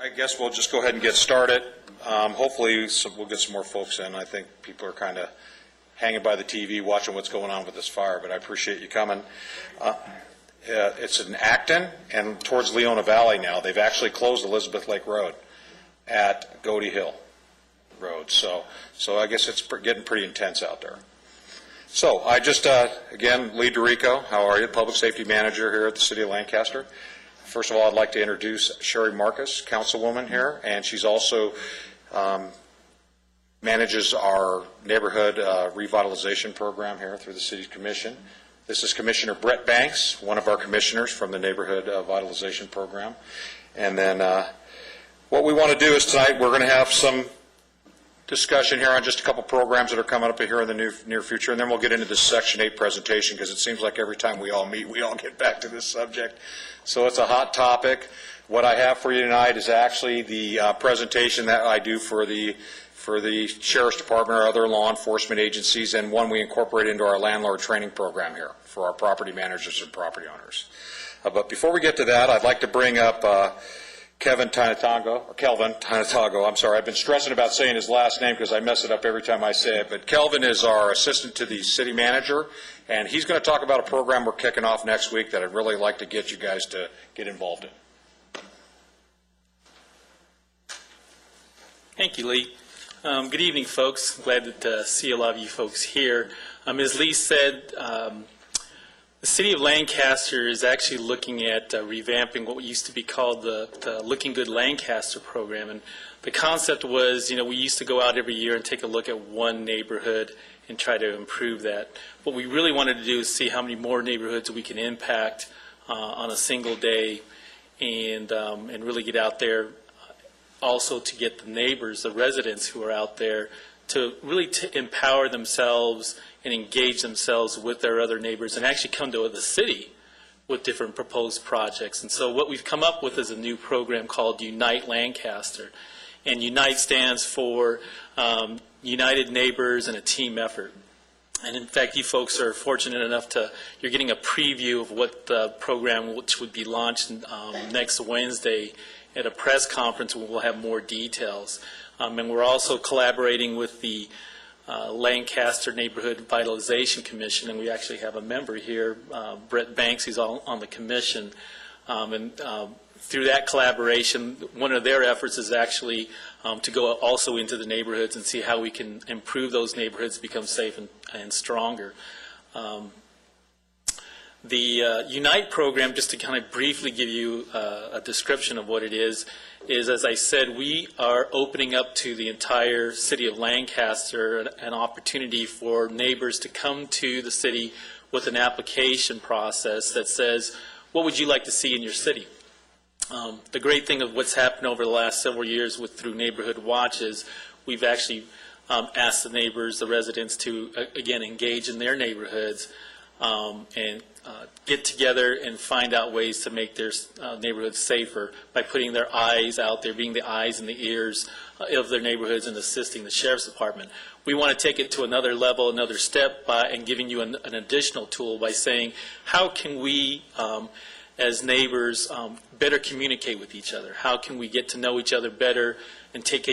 I guess we'll just go ahead and get started. Hopefully we'll get some more folks in. I think people are kind of hanging by the TV watching what's going on with this fire, but I appreciate you coming. It's in Acton and towards Leona Valley now. They've actually closed Elizabeth Lake Road at Godey Hill Road. So I guess it's getting pretty intense out there. So I just, again, Lee DeRico, how are you? Public Safety Manager here at the City of Lancaster. First of all, I'd like to introduce Sherry Marcus, Councilwoman here, and she's also manages our neighborhood revitalization program here through the City's Commission. This is Commissioner Brett Banks, one of our commissioners from the neighborhood vitalization program. And then what we want to do is tonight we're going to have some discussion here on just a couple programs that are coming up here in the near future, and then we'll get into this Section 8 presentation because it seems like every time we all meet, we all get back to this subject. So it's a hot topic. What I have for you tonight is actually the presentation that I do for the Sheriff's Department or other law enforcement agencies, and one we incorporate into our landlord training program here for our property managers and property owners. But before we get to that, I'd like to bring up Kelvin Tanatago, I'm sorry. I've been stressing about saying his last name because I mess it up every time I say it. But Kelvin is our assistant to the city manager, and he's going to talk about a program we're kicking off next week that I'd really like to get you guys to get involved in. Thank you, Lee. Good evening, folks. Glad to see a lot of you folks here. As Lee said, the City of Lancaster is actually looking at revamping what used to be called the Looking Good Lancaster program. And the concept was, we used to go out every year and take a look at one neighborhood and try to improve that. What we really wanted to do is see how many more neighborhoods we can impact on a single day and really get out there also to get the neighbors, the residents who are out there, to really empower themselves and engage themselves with their other neighbors and actually come to the city with different proposed projects. And so what we've come up with is a new program called Unite Lancaster. And Unite stands for United Neighbors and a Team Effort. And in fact, you folks are fortunate enough you're getting a preview of what the program, which would be launched next Wednesday at a press conference where we'll have more details. And we're also collaborating with the Lancaster Neighborhood Vitalization Commission, and we actually have a member here, Brett Banks, who's on the commission. Through that collaboration, one of their efforts is actually to go also into the neighborhoods and see how we can improve those neighborhoods, become safe and stronger. The Unite program, just to kind of briefly give you a description of what it is, as I said, we are opening up to the entire city of Lancaster an opportunity for neighbors to come to the city with an application process that says, what would you like to see in your city? The great thing of what's happened over the last several years through Neighborhood Watches, we've actually asked the neighbors, the residents, to, again, engage in their neighborhoods and get together and find out ways to make their neighborhoods safer by putting their eyes out there, being the eyes and the ears of their neighborhoods and assisting the Sheriff's Department. We want to take it to another level, another step, and giving you an additional tool by saying, how can we, as neighbors, better communicate with each other? How can we get to know each other better and take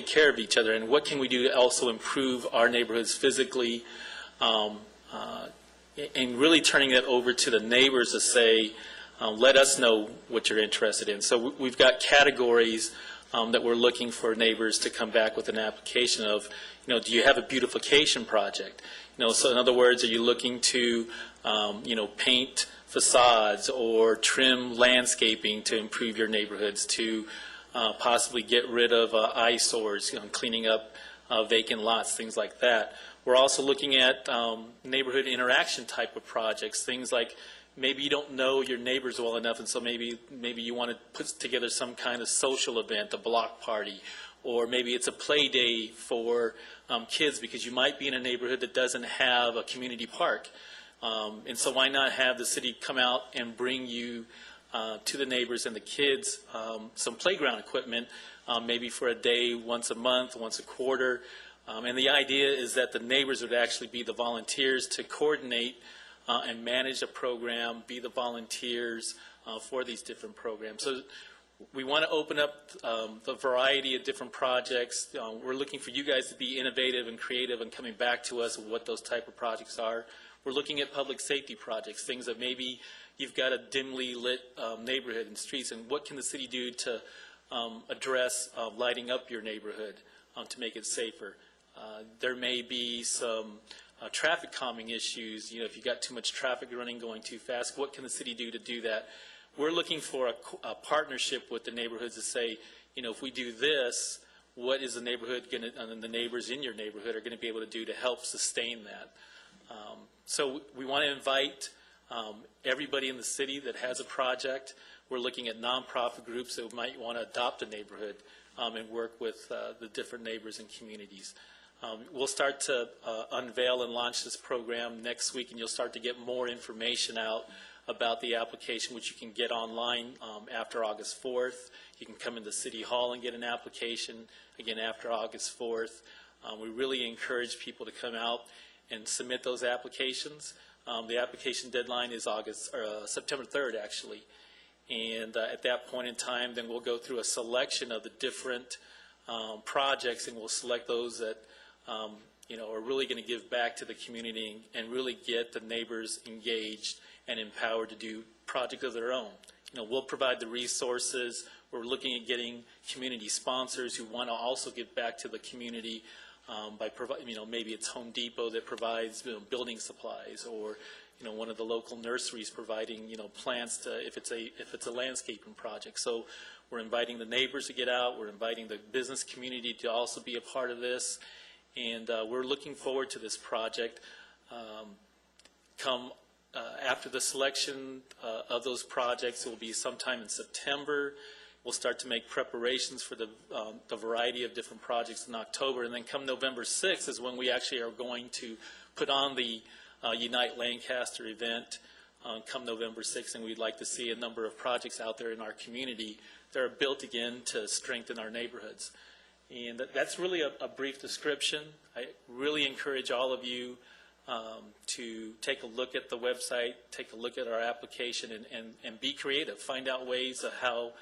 care of each other? And what can we do to also improve our neighborhoods physically? And really turning that over to the neighbors to say, let us know what you're interested in. So we've got categories that we're looking for neighbors to come back with an application of, do you have a beautification project? So in other words, are you looking to, paint facades or trim landscaping to improve your neighborhoods, to possibly get rid of eyesores, cleaning up vacant lots, things like that. We're also looking at neighborhood interaction type of projects, things like maybe you don't know your neighbors well enough, and so maybe you want to put together some kind of social event, a block party, or maybe it's a play day for kids because you might be in a neighborhood that doesn't have a community park. And so why not have the city come out and bring you to the neighbors and the kids some playground equipment, maybe for a day, once a month, once a quarter. And the idea is that the neighbors would actually be the volunteers to coordinate and manage a program, be the volunteers for these different programs. So we want to open up the variety of different projects. We're looking for you guys to be innovative and creative and coming back to us with what those type of projects are. We're looking at public safety projects, things that maybe you've got a dimly lit neighborhood and streets, and what can the city do to address lighting up your neighborhood to make it safer. There may be some traffic calming issues. You know, if you've got too much traffic running, going too fast, what can the city do to do that? We're looking for a partnership with the neighborhoods to say, you know, if we do this, what is the neighborhood going to, and the neighbors in your neighborhood are going to be able to do to help sustain that? So we want to invite everybody in the city that has a project. We're looking at nonprofit groups that might want to adopt a neighborhood and work with the different neighbors and communities. We'll start to unveil and launch this program next week, and you'll start to get more information out about the application, which you can get online after August 4th. You can come into City Hall and get an application, again, after August 4th. We really encourage people to come out and submit those applications. The application deadline is September 3rd, actually. And at that point in time, then we'll go through a selection of the different projects, and we'll select those that you know, are really going to give back to the community and really get the neighbors engaged and empowered to do projects of their own. You know, we'll provide the resources. We're looking at getting community sponsors who want to also give back to the community by providing, you know, maybe it's Home Depot that provides, you know, building supplies, or, you know, one of the local nurseries providing, you know, plants to, if it's a landscaping project. So we're inviting the neighbors to get out. We're inviting the business community to also be a part of this. And we're looking forward to this project. After the selection of those projects, it will be sometime in September. We'll start to make preparations for the variety of different projects in October. And then come November 6th is when we actually are going to put on the Unite Lancaster event come November 6th. And we'd like to see a number of projects out there in our community that are built again to strengthen our neighborhoods. And that's really a brief description. I really encourage all of you to take a look at the website, take a look at our application, and be creative. Find out ways of how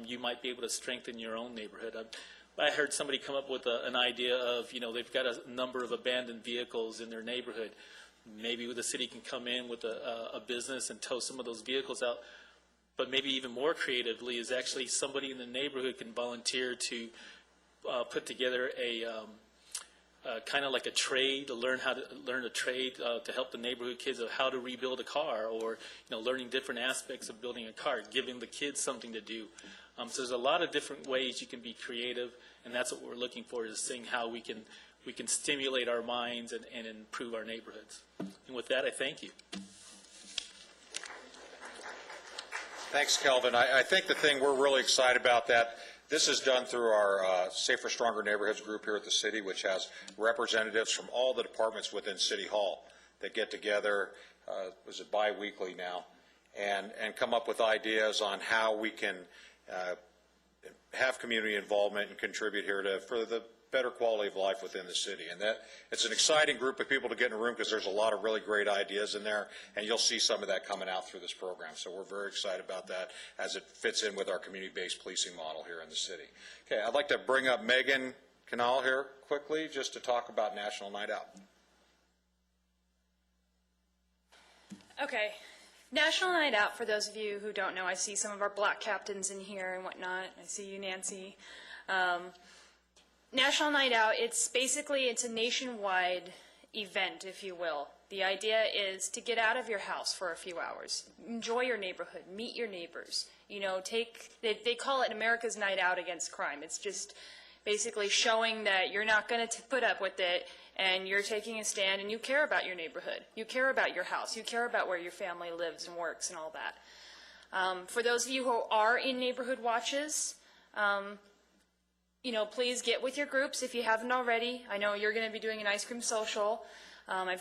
you might be able to strengthen your own neighborhood. I heard somebody come up with an idea of, you know, they've got a number of abandoned vehicles in their neighborhood. Maybe the city can come in with a business and tow some of those vehicles out. But maybe even more creatively is actually somebody in the neighborhood can volunteer to put together a kind of like a trade, to learn a trade to help the neighborhood kids of how to rebuild a car, or, you know, learning different aspects of building a car, giving the kids something to do. So there's a lot of different ways you can be creative, and that's what we're looking for, is seeing how we can stimulate our minds and improve our neighborhoods. And with that, I thank you. Thanks, Kelvin. I think the thing we're really excited about, that this is done through our Safer, Stronger Neighborhoods group here at the city, which has representatives from all the departments within City Hall that get together, was it bi-weekly now, and come up with ideas on how we can have community involvement and contribute here for the better quality of life within the city. And that it's an exciting group of people to get in a room, because there's a lot of really great ideas in there, and you'll see some of that coming out through this program. So we're very excited about that as it fits in with our community-based policing model here in the city. Okay, I'd like to bring up Megan Canal here quickly just to talk about National Night Out. Okay. National Night Out, for those of you who don't know, I see some of our black captains in here and whatnot. I see you, Nancy. National Night Out, it's a nationwide event, if you will. The idea is to get out of your house for a few hours, enjoy your neighborhood, meet your neighbors. You know, they call it America's Night Out Against Crime. It's just basically showing that you're not going to put up with it, and you're taking a stand, and you care about your neighborhood. You care about your house. You care about where your family lives and works and all that. For those of you who are in neighborhood watches, you know, please get with your groups if you haven't already. I know you're going to be doing an ice cream social.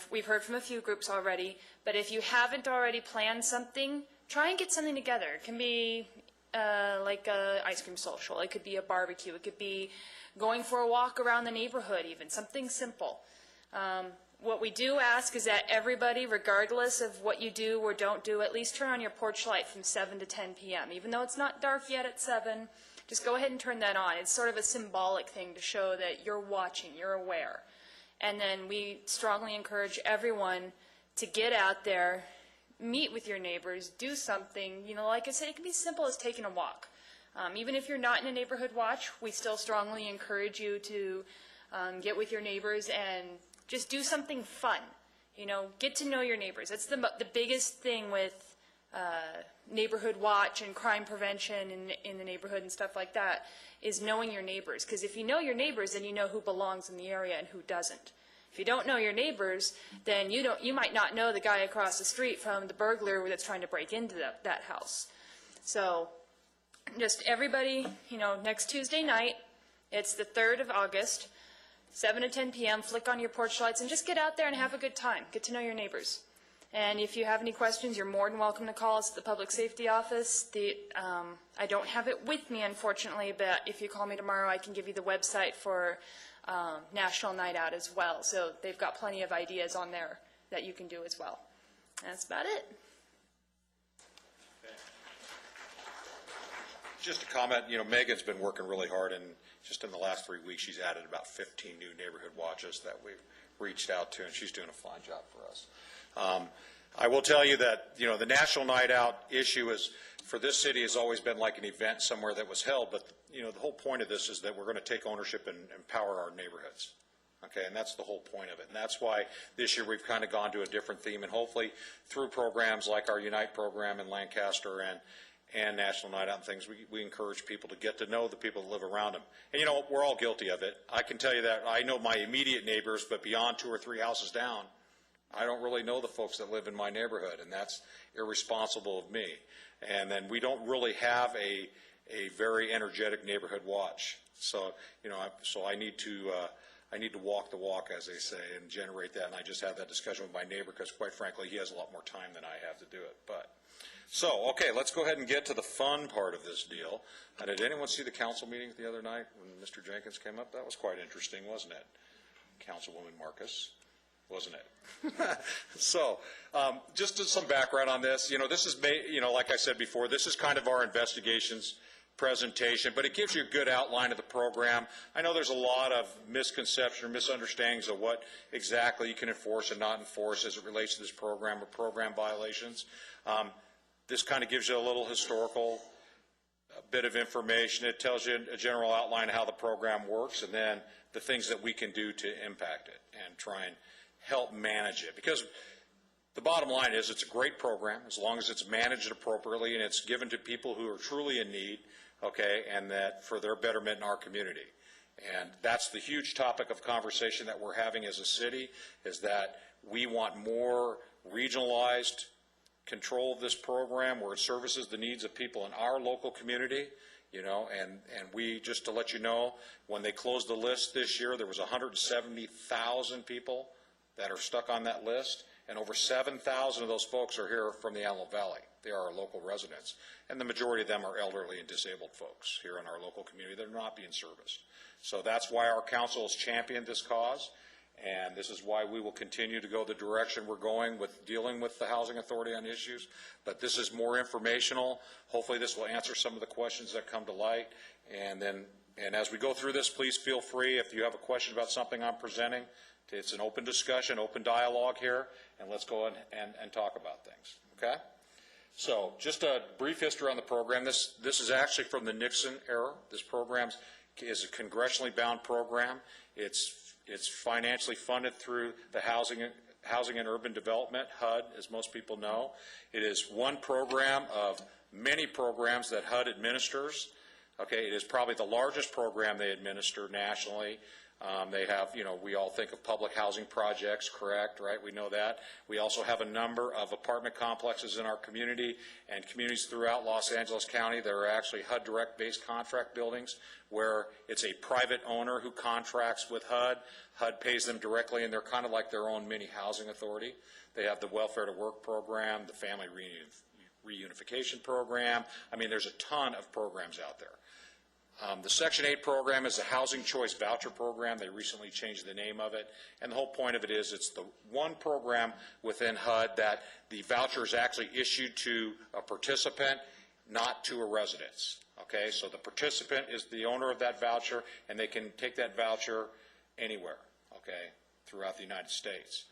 We've heard from a few groups already. But if you haven't already planned something, try and get something together. It can be like an ice cream social. It could be a barbecue. It could be going for a walk around the neighborhood even, something simple. What we do ask is that everybody, regardless of what you do or don't do, at least turn on your porch light from 7 to 10 p.m. Even though it's not dark yet at 7, just go ahead and turn that on. It's sort of a symbolic thing to show that you're watching, you're aware. And then we strongly encourage everyone to get out there, meet with your neighbors, do something. You know, like I said, it can be as simple as taking a walk. Even if you're not in a neighborhood watch, we still strongly encourage you to get with your neighbors and just do something fun. You know, get to know your neighbors. That's the biggest thing with neighborhood watch and crime prevention in the neighborhood and stuff like that, is knowing your neighbors. Because if you know your neighbors, then you know who belongs in the area and who doesn't. If you don't know your neighbors, then you might not know the guy across the street from the burglar that's trying to break into that house. So just everybody, you know, next Tuesday night, it's the 3rd of August, 7 to 10 p.m., flick on your porch lights and just get out there and have a good time. Get to know your neighbors. And if you have any questions, you're more than welcome to call us at the Public Safety Office. I don't have it with me, unfortunately, but if you call me tomorrow, I can give you the website for National Night Out as well. So they've got plenty of ideas on there that you can do as well. That's about it. Just a comment, you know, Megan's been working really hard, and just in the last 3 weeks, she's added about 15 new neighborhood watches that we've reached out to, and she's doing a fine job for us. I will tell you that, you know, the National Night Out issue is, for this city, has always been like an event somewhere that was held, but, you know, the whole point of this is that we're going to take ownership and empower our neighborhoods. Okay, and that's the whole point of it. And that's why this year we've kind of gone to a different theme, and hopefully through programs like our Unite program in Lancaster and National Night Out and things, we encourage people to get to know the people that live around them. And, you know, we're all guilty of it. I can tell you that I know my immediate neighbors, but beyond 2 or 3 houses down, I don't really know the folks that live in my neighborhood, and that's irresponsible of me. And then we don't really have a very energetic neighborhood watch. So, you know, I need to walk the walk, as they say, and generate that. And I just had that discussion with my neighbor because, quite frankly, he has a lot more time than I have to do it. So, okay, let's go ahead and get to the fun part of this deal. Did anyone see the council meeting the other night when Mr. Jenkins came up? That was quite interesting, wasn't it? Councilwoman Marcus, wasn't it? So, just some background on this. You know, this is, you know, like I said before, this is kind of our investigations presentation, but it gives you a good outline of the program. I know there's a lot of misconception or misunderstandings of what exactly you can enforce and not enforce as it relates to this program or program violations. This kind of gives you a little historical bit of information. It tells you a general outline of how the program works, and then the things that we can do to impact it and try and help manage it. Because the bottom line is it's a great program as long as it's managed appropriately and it's given to people who are truly in need, okay, and that for their betterment in our community. And that's the huge topic of conversation that we're having as a city, is that we want more regionalized control of this program where it services the needs of people in our local community, you know, and we, just to let you know, when they closed the list this year, there was 170,000 people that are stuck on that list, and over 7,000 of those folks are here from the Antelope Valley. They are our local residents, and the majority of them are elderly and disabled folks here in our local community that are not being serviced. So that's why our council has championed this cause, and this is why we will continue to go the direction we're going with dealing with the Housing Authority on issues. But this is more informational. Hopefully this will answer some of the questions that come to light. And as we go through this, please feel free, if you have a question about something I'm presenting, it's an open discussion, open dialogue here, and let's go and talk about things, okay? So just a brief history on the program. This is actually from the Nixon era. This program is a congressionally bound program. It's financially funded through the Housing and Urban Development, HUD, as most people know. It is one program of many programs that HUD administers. Okay, it is probably the largest program they administer nationally. They have, you know, we all think of public housing projects, correct, right? We know that. We also have a number of apartment complexes in our community and communities throughout Los Angeles County that are actually HUD direct-based contract buildings where it's a private owner who contracts with HUD. HUD pays them directly, and they're kind of like their own mini housing authority. They have the Welfare to Work program, the Family Reunification program. I mean, there's a ton of programs out there. The Section 8 program is a housing choice voucher program. They recently changed the name of it. And the whole point of it is it's the one program within HUD that the voucher is actually issued to a participant, not to a residence. Okay, so the participant is the owner of that voucher, and they can take that voucher anywhere, okay, throughout the United States.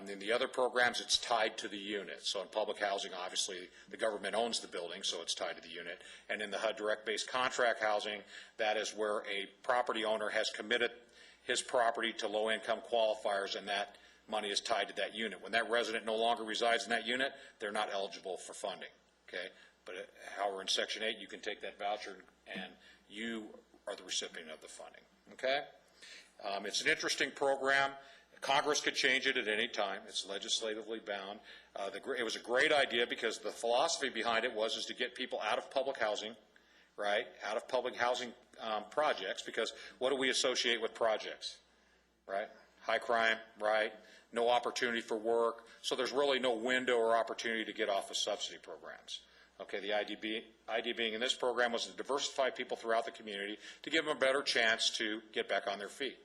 In the other programs, it's tied to the unit. So in public housing, obviously, the government owns the building, so it's tied to the unit. And in the HUD direct-based contract housing, that is where a property owner has committed his property to low-income qualifiers, and that money is tied to that unit. When that resident no longer resides in that unit, they're not eligible for funding, okay? But however, in Section 8, you can take that voucher, and you are the recipient of the funding, okay? It's an interesting program. Congress could change it at any time. It's legislatively bound. It was a great idea because the philosophy behind it was to get people out of public housing, right? Out of public housing projects, because what do we associate with projects, right? High crime, right? No opportunity for work. So there's really no window or opportunity to get off of subsidy programs. Okay, the idea being in this program was to diversify people throughout the community to give them a better chance to get back on their feet.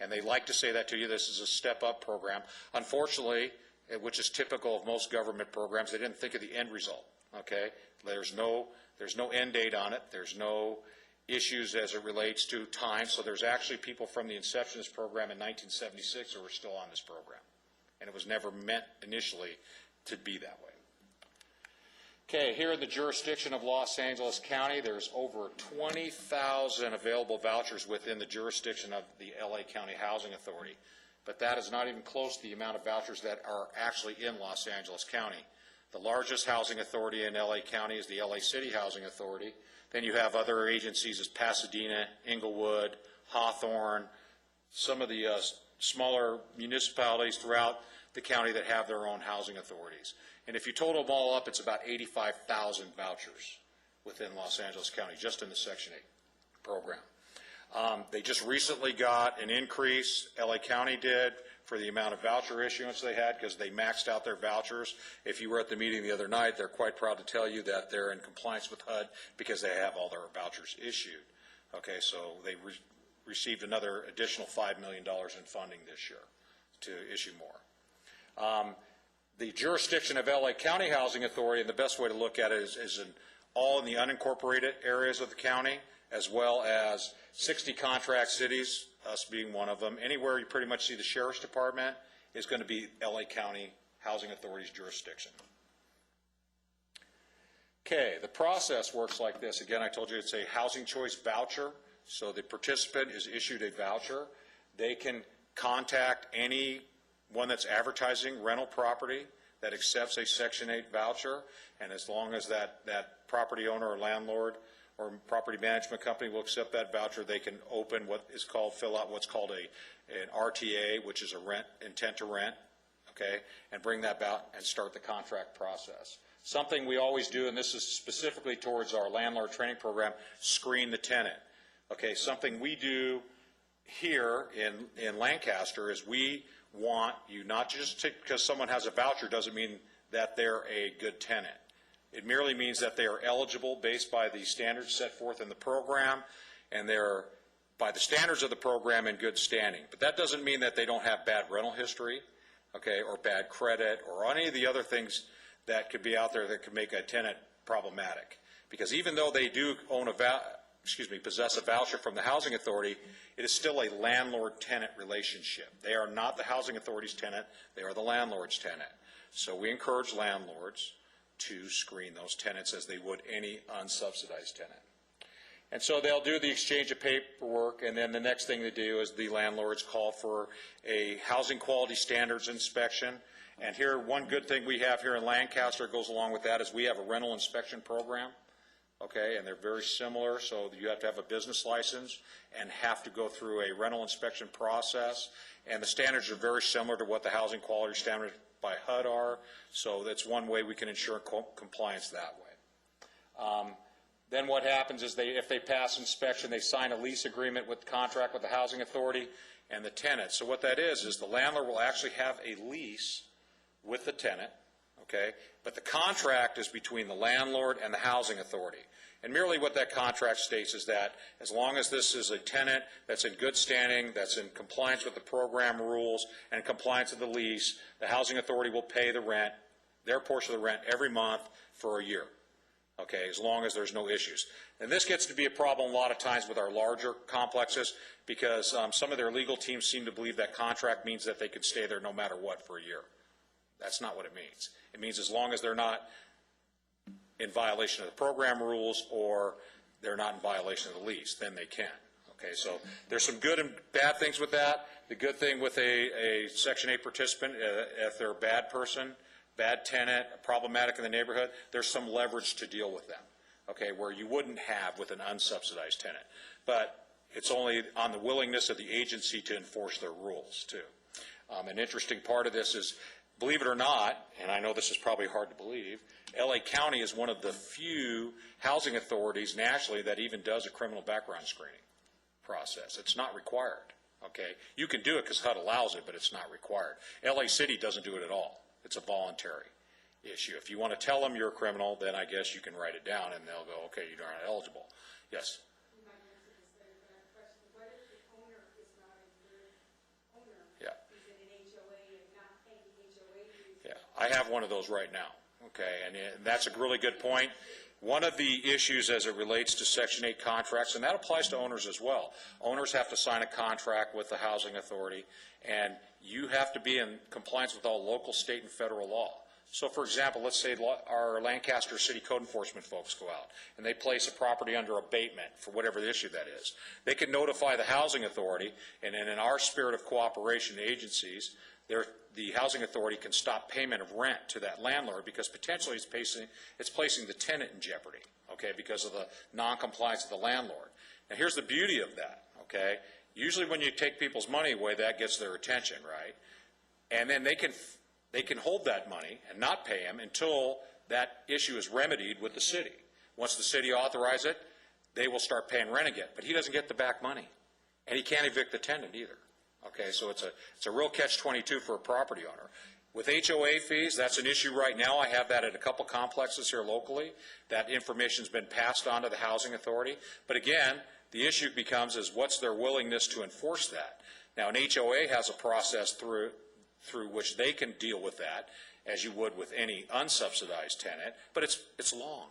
And they like to say that to you. This is a step-up program. Unfortunately, which is typical of most government programs, they didn't think of the end result. Okay, there's no end date on it. There's no issues as it relates to time. So there's actually people from the inception of this program in 1976 who are still on this program, and it was never meant initially to be that way. Okay, here in the jurisdiction of Los Angeles County, there's over 20,000 available vouchers within the jurisdiction of the LA County Housing Authority. But that is not even close to the amount of vouchers that are actually in Los Angeles County. The largest housing authority in LA County is the LA City Housing Authority. Then you have other agencies as Pasadena, Inglewood, Hawthorne, some of the smaller municipalities throughout the county that have their own housing authorities. And if you total them all up, it's about 85,000 vouchers within Los Angeles County, just in the Section 8 program. They just recently got an increase, LA County did, for the amount of voucher issuance they had because they maxed out their vouchers. If you were at the meeting the other night, they're quite proud to tell you that they're in compliance with HUD because they have all their vouchers issued. Okay, so they received another additional $5 million in funding this year to issue more. The jurisdiction of LA County Housing Authority, and the best way to look at it is all in the unincorporated areas of the county, as well as 60 contract cities, us being one of them. Anywhere you pretty much see the Sheriff's Department is going to be LA County Housing Authority's jurisdiction. Okay, the process works like this. Again, I told you it's a housing choice voucher, so the participant is issued a voucher. They can contact any one that's advertising rental property that accepts a Section 8 voucher, and as long as that property owner or landlord or property management company will accept that voucher, they can open fill out what's called an RTA, which is a rent, intent to rent, okay, and bring that about and start the contract process. Something we always do, and this is specifically towards our landlord training program, screen the tenant. Okay, something we do here in Lancaster is we want you not just because someone has a voucher doesn't mean that they're a good tenant. It merely means that they are eligible based by the standards set forth in the program, and they're, by the standards of the program, in good standing. But that doesn't mean that they don't have bad rental history, okay, or bad credit, or any of the other things that could be out there that could make a tenant problematic. Because even though they do own possess a voucher from the housing authority, it is still a landlord-tenant relationship. They are not the housing authority's tenant, they are the landlord's tenant. So we encourage landlords to screen those tenants as they would any unsubsidized tenant. And so they'll do the exchange of paperwork, and then the next thing they do is the landlords call for a housing quality standards inspection. And here, one good thing we have here in Lancaster goes along with that is we have a rental inspection program. Okay, and they're very similar, so you have to have a business license and have to go through a rental inspection process. And the standards are very similar to what the housing quality standards by HUD are, so that's one way we can ensure compliance that way. Then what happens is if they pass inspection, they sign a lease agreement with contract with the housing authority and the tenant. So what that is the landlord will actually have a lease with the tenant, okay? But the contract is between the landlord and the housing authority. And merely what that contract states is that as long as this is a tenant that's in good standing, that's in compliance with the program rules and in compliance with the lease, the housing authority will pay the rent, their portion of the rent every month for a year, okay, as long as there's no issues. And this gets to be a problem a lot of times with our larger complexes because some of their legal teams seem to believe that contract means that they could stay there no matter what for a year. That's not what it means. It means as long as they're not in violation of the program rules or they're not in violation of the lease, then they can. Okay, so there's some good and bad things with that. The good thing with a Section 8 participant, if they're a bad person, bad tenant, problematic in the neighborhood, there's some leverage to deal with them, okay, where you wouldn't have with an unsubsidized tenant. But it's only on the willingness of the agency to enforce their rules, too. An interesting part of this is, believe it or not, and I know this is probably hard to believe, LA County is one of the few housing authorities nationally that even does a criminal background screening process. It's not required, okay? You can do it because HUD allows it, but it's not required. LA City doesn't do it at all. It's a voluntary issue. If you want to tell them you're a criminal, then I guess you can write it down and they'll go, okay, you're not eligible. Yes? You might answer this better than that question. What if the owner is not a good owner? Yeah. Is it an HOA and not paying HOA dues? Yeah, I have one of those right now, okay, and that's a really good point. One of the issues as it relates to Section 8 contracts, and that applies to owners as well, owners have to sign a contract with the housing authority, and you have to be in compliance with all local, state, and federal law. So, for example, let's say our Lancaster City Code Enforcement folks go out, and they place a property under abatement for whatever the issue that is. They can notify the housing authority, and in our spirit of cooperation agencies, the housing authority can stop payment of rent to that landlord because potentially it's placing the tenant in jeopardy, okay, because of the noncompliance of the landlord. Now, here's the beauty of that, okay? Usually when you take people's money away, that gets their attention, right? And then they can hold that money and not pay him until that issue is remedied with the city. Once the city authorizes it, they will start paying rent again. But he doesn't get the back money, and he can't evict the tenant either. Okay, so it's a real catch-22 for a property owner. With HOA fees, that's an issue right now. I have that at a couple complexes here locally. That information's been passed on to the housing authority. But again, the issue becomes is what's their willingness to enforce that. Now, an HOA has a process through which they can deal with that, as you would with any unsubsidized tenant, but it's long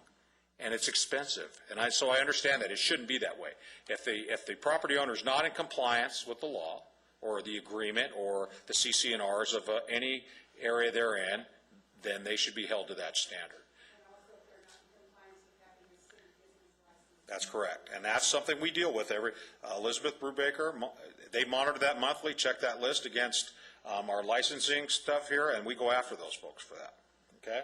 and it's expensive. And so I understand that. It shouldn't be that way. If the property owner is not in compliance with the law, or the agreement, or the CC&Rs of any area they're in, then they should be held to that standard. And also if they're not in compliance with having a city business license. That's correct, and that's something we deal with. Elizabeth Brubaker, they monitor that monthly, check that list against our licensing stuff here, and we go after those folks for that, okay?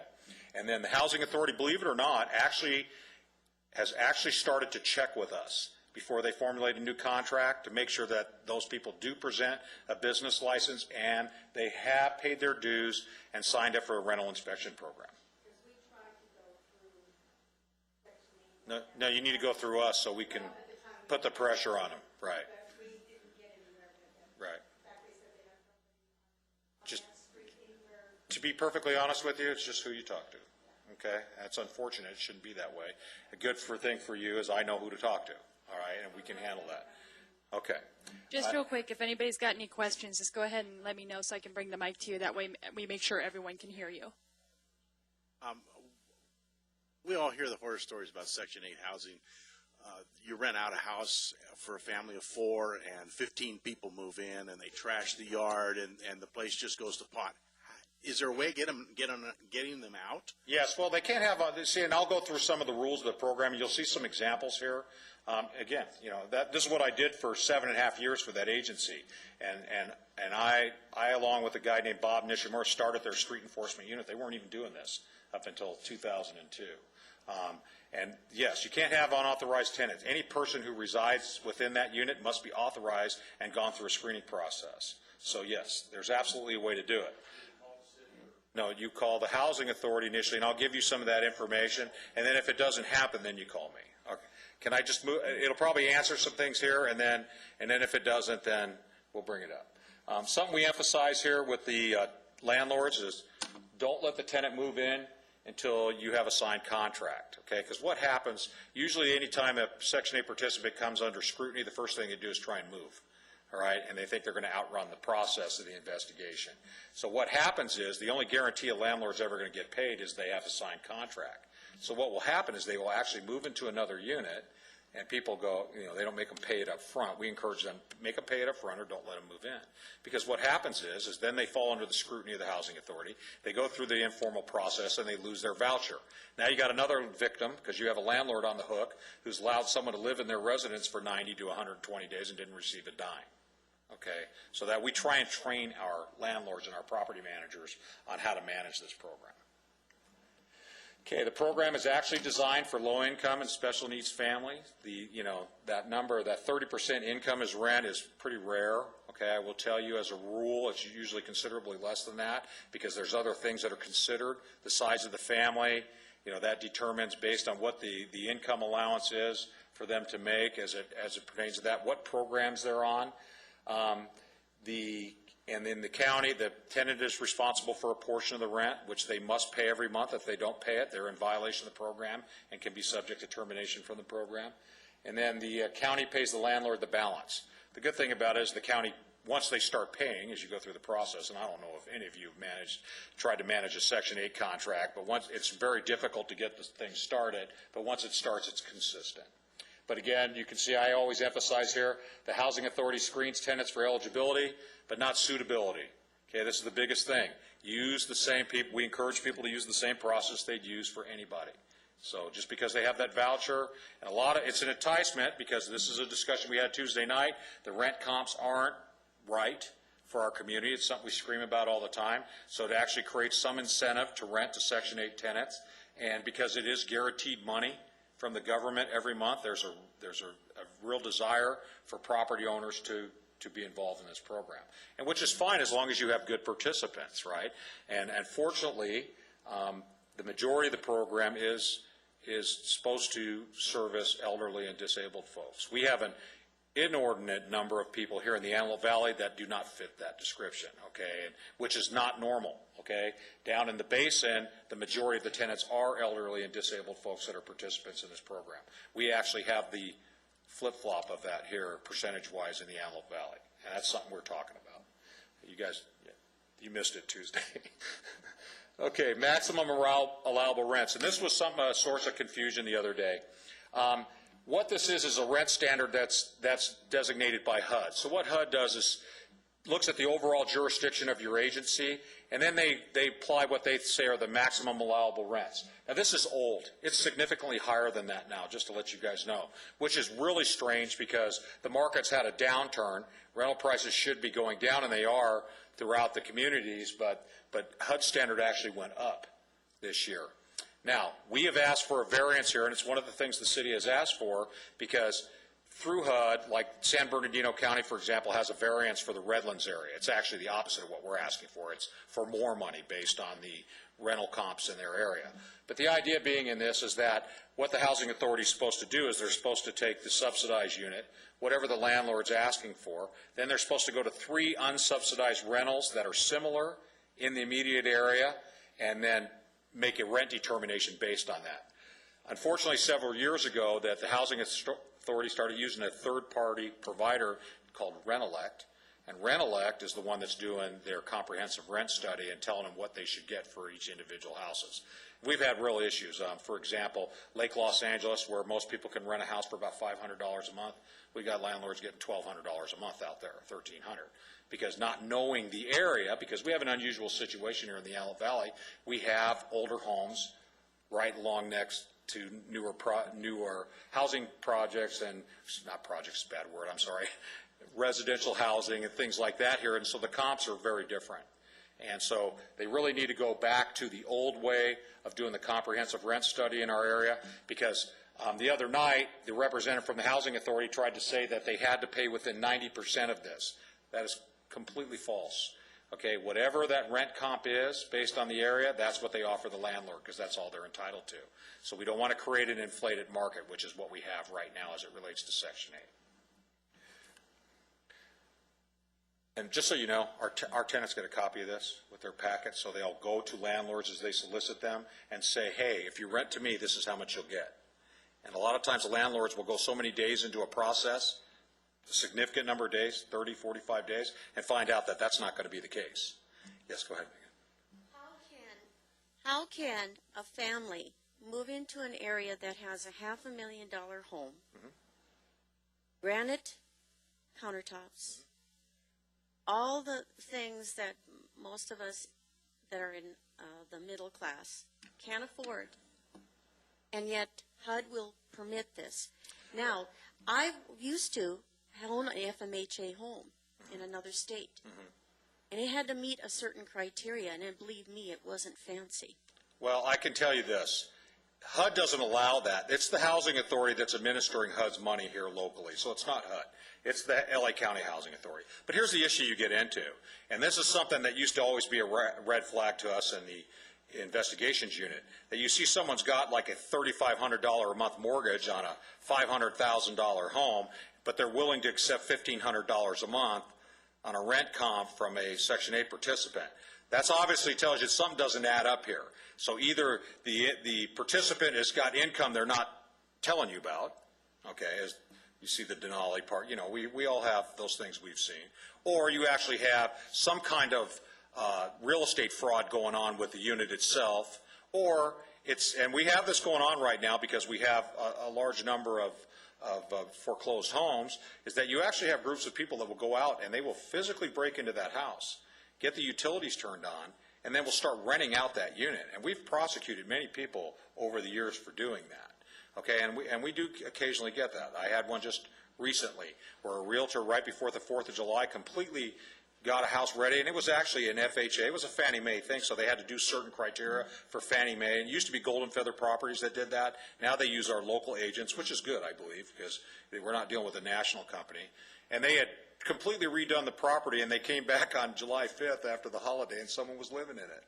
And then the housing authority, believe it or not, has started to check with us before they formulate a new contract to make sure that those people do present a business license and they have paid their dues and signed up for a rental inspection program. Because we tried to go through Section 8. No, you need to go through us so we can put the pressure on them. Right, But we didn't get anywhere with them. right. In fact, they said they have somebody on Just that street anywhere. to be perfectly honest with you, it's just who you talk to. Okay, that's unfortunate. It shouldn't be that way. A good thing for you is I know who to talk to. All right, and we can handle that. Okay. Just real quick, if anybody's got any questions, just go ahead and let me know so I can bring the mic to you. That way we make sure everyone can hear you. We all hear the horror stories about Section 8 housing. You rent out a house for a family of 4 and 15 people move in and they trash the yard and the place just goes to pot. Is there a way of getting them out? Yes, well, they can't have, see, and I'll go through some of the rules of the program. You'll see some examples here. Again, this is what I did for 7.5 years for that agency. And I, along with a guy named Bob Nishamura, started their street enforcement unit. They weren't even doing this up until 2002. And yes, you can't have unauthorized tenants. Any person who resides within that unit must be authorized and gone through a screening process. So yes, there's absolutely a way to do it. No, you call the housing authority initially, and I'll give you some of that information, and then if it doesn't happen, then you call me. Okay. Can I just move? It'll probably answer some things here, and then if it doesn't, then we'll bring it up. Something we emphasize here with the landlords is don't let the tenant move in until you have a signed contract, okay? Because what happens, usually anytime a Section 8 participant comes under scrutiny, the first thing they do is try and move, all right? And they think they're going to outrun the process of the investigation. So what happens is the only guarantee a landlord's ever going to get paid is they have a signed contract. So what will happen is they will actually move into another unit, and people go, they don't make them pay it up front. We encourage them, make them pay it up front or don't let them move in. Because what happens is then they fall under the scrutiny of the housing authority. They go through the informal process and they lose their voucher. Now you got another victim because you have a landlord on the hook who's allowed someone to live in their residence for 90 to 120 days and didn't receive a dime. Okay, so that we try and train our landlords and our property managers on how to manage this program. Okay, the program is actually designed for low-income and special needs families. That number, that 30% income as rent is pretty rare. Okay, I will tell you as a rule, it's usually considerably less than that because there's other things that are considered. The size of the family, that determines based on what the income allowance is for them to make as it pertains to that, what programs they're on. And in the county, the tenant is responsible for a portion of the rent, which they must pay every month. If they don't pay it, they're in violation of the program and can be subject to termination from the program. And then the county pays the landlord the balance. The good thing about it is the county, once they start paying, as you go through the process, and I don't know if any of you have tried to manage a Section 8 contract, but once it's very difficult to get this thing started, but once it starts, it's consistent. But again, you can see I always emphasize here, the housing authority screens tenants for eligibility, but not suitability. Okay, this is the biggest thing. Use the same people. We encourage people to use the same process they'd use for anybody. So just because they have that voucher, and it's an enticement because this is a discussion we had Tuesday night. The rent comps aren't right for our community. It's something we scream about all the time. So it actually creates some incentive to rent to Section 8 tenants, and because it is guaranteed money from the government every month, there's a real desire for property owners to be involved in this program, and which is fine as long as you have good participants, right? And fortunately, the majority of the program is supposed to service elderly and disabled folks. We have an inordinate number of people here in the Antelope Valley that do not fit that description, okay, which is not normal, okay? Down in the basin, the majority of the tenants are elderly and disabled folks that are participants in this program. We actually have the flip-flop of that here percentage-wise in the Antelope Valley, and that's something we're talking about. You guys, you missed it Tuesday. Okay, maximum allowable rents, and this was a source of confusion the other day. What this is a rent standard that's designated by HUD. So what HUD does is looks at the overall jurisdiction of your agency, and then they apply what they say are the maximum allowable rents. Now this is old. It's significantly higher than that now, just to let you guys know, which is really strange because the market's had a downturn. Rental prices should be going down, and they are throughout the communities, but HUD standard actually went up this year. Now, we have asked for a variance here, and it's one of the things the city has asked for because through HUD, like San Bernardino County, for example, has a variance for the Redlands area. It's actually the opposite of what we're asking for. It's for more money based on the rental comps in their area. But the idea being in this is that what the housing authority is supposed to do is they're supposed to take the subsidized unit, whatever the landlord's asking for, then they're supposed to go to 3 unsubsidized rentals that are similar in the immediate area, and then make a rent determination based on that. Unfortunately, several years ago, that the housing authority started using a third-party provider called Rent-elect, and Rent-elect is the one that's doing their comprehensive rent study and telling them what they should get for each individual houses. We've had real issues. For example, Lake Los Angeles, where most people can rent a house for about $500 a month, we got landlords getting $1,200 a month out there, $1,300, because not knowing the area, because we have an unusual situation here in the Antelope Valley. We have older homes right along next to newer housing projects, and not projects, bad word, I'm sorry, residential housing and things like that here, and so the comps are very different. And so they really need to go back to the old way of doing the comprehensive rent study in our area, because the other night, the representative from the Housing Authority tried to say that they had to pay within 90% of this. That is completely false. Okay, whatever that rent comp is based on the area, that's what they offer the landlord, because that's all they're entitled to. So we don't want to create an inflated market, which is what we have right now as it relates to Section 8. And just so you know, our tenants get a copy of this with their packet, so they'll go to landlords as they solicit them and say, hey, if you rent to me, this is how much you'll get. And a lot of times the landlords will go so many days into a process, a significant number of days, 30, 45 days, and find out that that's not going to be the case. Yes, go ahead, Megan. How can a family move into an area that has a $500,000 home, granite countertops, all the things that most of us that are in the middle class can't afford, and yet HUD will permit this? Now, I used to own an FMHA home in another state, and it had to meet a certain criteria, and believe me, it wasn't fancy. Well, I can tell you this. HUD doesn't allow that. It's the housing authority that's administering HUD's money here locally, so it's not HUD. It's the LA County Housing Authority. But here's the issue you get into, and this is something that used to always be a red flag to us in the investigations unit, that you see someone's got like a $3,500 a month mortgage on a $500,000 home, but they're willing to accept $1,500 a month on a rent comp from a Section 8 participant. That's obviously tells you something doesn't add up here. So either the participant has got income they're not telling you about, okay, as you see the Denali part, you know, we all have those things we've seen, or you actually have some kind of real estate fraud going on with the unit itself, or it's, and we have this going on right now because we have a large number of foreclosed homes, is that you actually have groups of people that will go out and they will physically break into that house, get the utilities turned on, and then we'll start renting out that unit. And we've prosecuted many people over the years for doing that. Okay, and we do occasionally get that. I had one just recently where a realtor right before the 4th of July completely got a house ready, and it was actually an FHA. It was a Fannie Mae thing, so they had to do certain criteria for Fannie Mae. It used to be Golden Feather Properties that did that. Now they use our local agents, which is good, I believe, because we're not dealing with a national company. And they had completely redone the property, and they came back on July 5th after the holiday, and someone was living in it.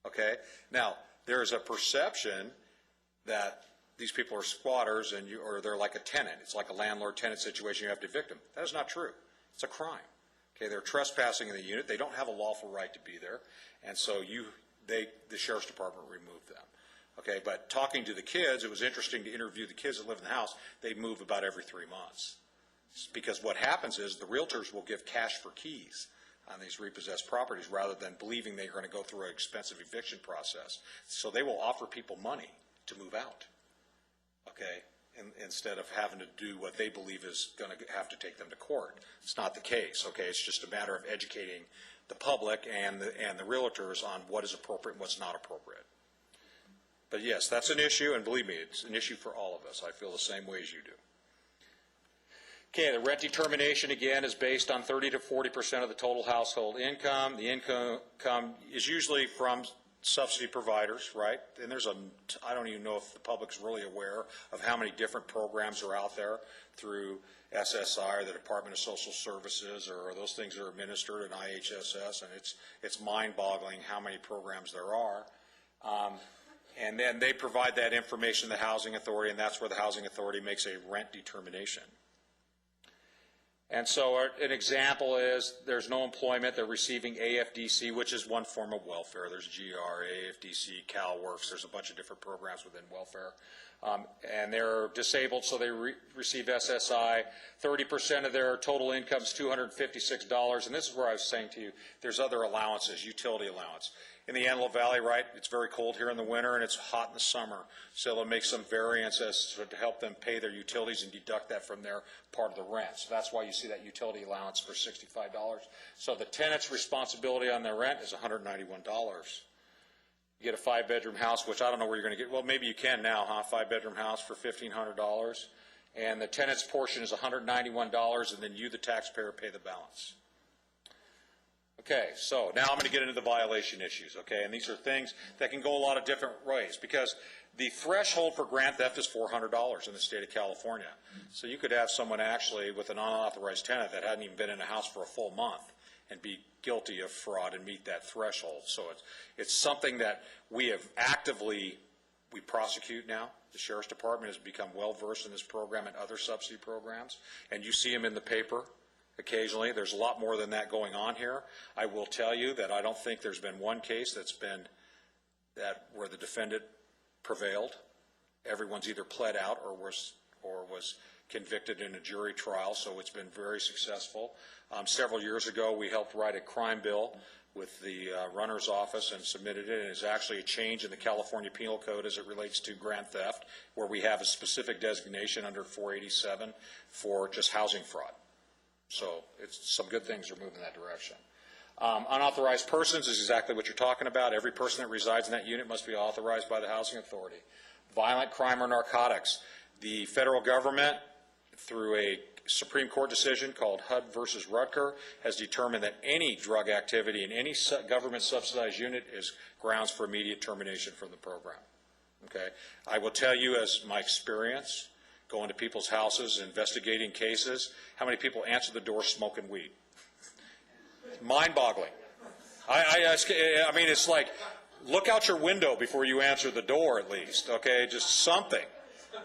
Okay? Now, there's a perception that these people are squatters or they're like a tenant. It's like a landlord-tenant situation. You have to evict them. That is not true. It's a crime. Okay, they're trespassing in the unit. They don't have a lawful right to be there, and so the sheriff's department removed them. Okay, but talking to the kids, it was interesting to interview the kids that live in the house. They move about every 3 months, because what happens is the realtors will give cash for keys on these repossessed properties rather than believing they're going to go through an expensive eviction process. So they will offer people money to move out. Okay, instead of having to do what they believe is going to have to take them to court. It's not the case, okay? It's just a matter of educating the public and the realtors on what is appropriate and what's not appropriate. But yes, that's an issue, and believe me, it's an issue for all of us. I feel the same way as you do. Okay, the rent determination, again, is based on 30 to 40% of the total household income. The income is usually from subsidy providers, right? And I don't even know if the public's really aware of how many different programs are out there through SSI or the Department of Social Services, or those things are administered in IHSS, and it's mind-boggling how many programs there are. And then they provide that information to the Housing Authority, and that's where the Housing Authority makes a rent determination. And so an example is there's no employment, they're receiving AFDC, which is one form of welfare. There's GR, AFDC, CalWorks, there's a bunch of different programs within welfare. And they're disabled, so they receive SSI. 30% of their total income is $256, and this is where I was saying to you, there's other allowances, utility allowance. In the Antelope Valley, right, it's very cold here in the winter and it's hot in the summer, so they'll make some variances to help them pay their utilities and deduct that from their part of the rent. So that's why you see that utility allowance for $65. So the tenant's responsibility on their rent is $191. You get a 5-bedroom house, which I don't know where you're going to get. Well, maybe you can now, huh? 5-bedroom house for $1,500. And the tenant's portion is $191, and then you, the taxpayer, pay the balance. Okay, so now I'm going to get into the violation issues, okay? And these are things that can go a lot of different ways, because the threshold for grand theft is $400 in the state of California. So you could have someone actually with an unauthorized tenant that hadn't even been in a house for a full month and be guilty of fraud and meet that threshold. So it's something that we prosecute now. The Sheriff's Department has become well-versed in this program and other subsidy programs, and you see them in the paper occasionally. There's a lot more than that going on here. I will tell you that I don't think there's been one case that's been where the defendant prevailed. Everyone's either pled out or was convicted in a jury trial, so it's been very successful. Several years ago, we helped write a crime bill with the runner's office and submitted it, and it's actually a change in the California Penal Code as it relates to grand theft, where we have a specific designation under 487 for just housing fraud. So it's some good things are moving in that direction. Unauthorized persons is exactly what you're talking about. Every person that resides in that unit must be authorized by the housing authority. Violent crime or narcotics. The federal government, through a Supreme Court decision called HUD versus Rutger, has determined that any drug activity in any government subsidized unit is grounds for immediate termination from the program. Okay? I will tell you, as my experience, going to people's houses, investigating cases, how many people answer the door smoking weed. Mind-boggling. I mean, it's like, look out your window before you answer the door at least, okay? Just something.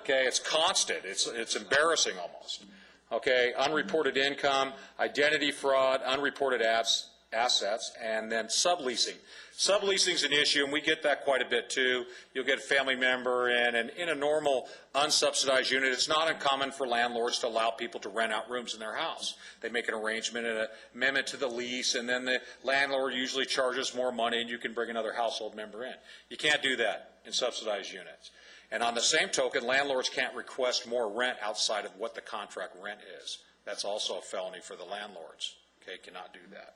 Okay, it's constant. It's embarrassing almost. Okay, unreported income, identity fraud, unreported assets, and then subleasing. Subleasing is an issue, and we get that quite a bit too. You'll get a family member in, and in a normal unsubsidized unit, it's not uncommon for landlords to allow people to rent out rooms in their house. They make an arrangement and an amendment to the lease, and then the landlord usually charges more money, and you can bring another household member in. You can't do that in subsidized units. And on the same token, landlords can't request more rent outside of what the contract rent is. That's also a felony for the landlords. Okay, cannot do that.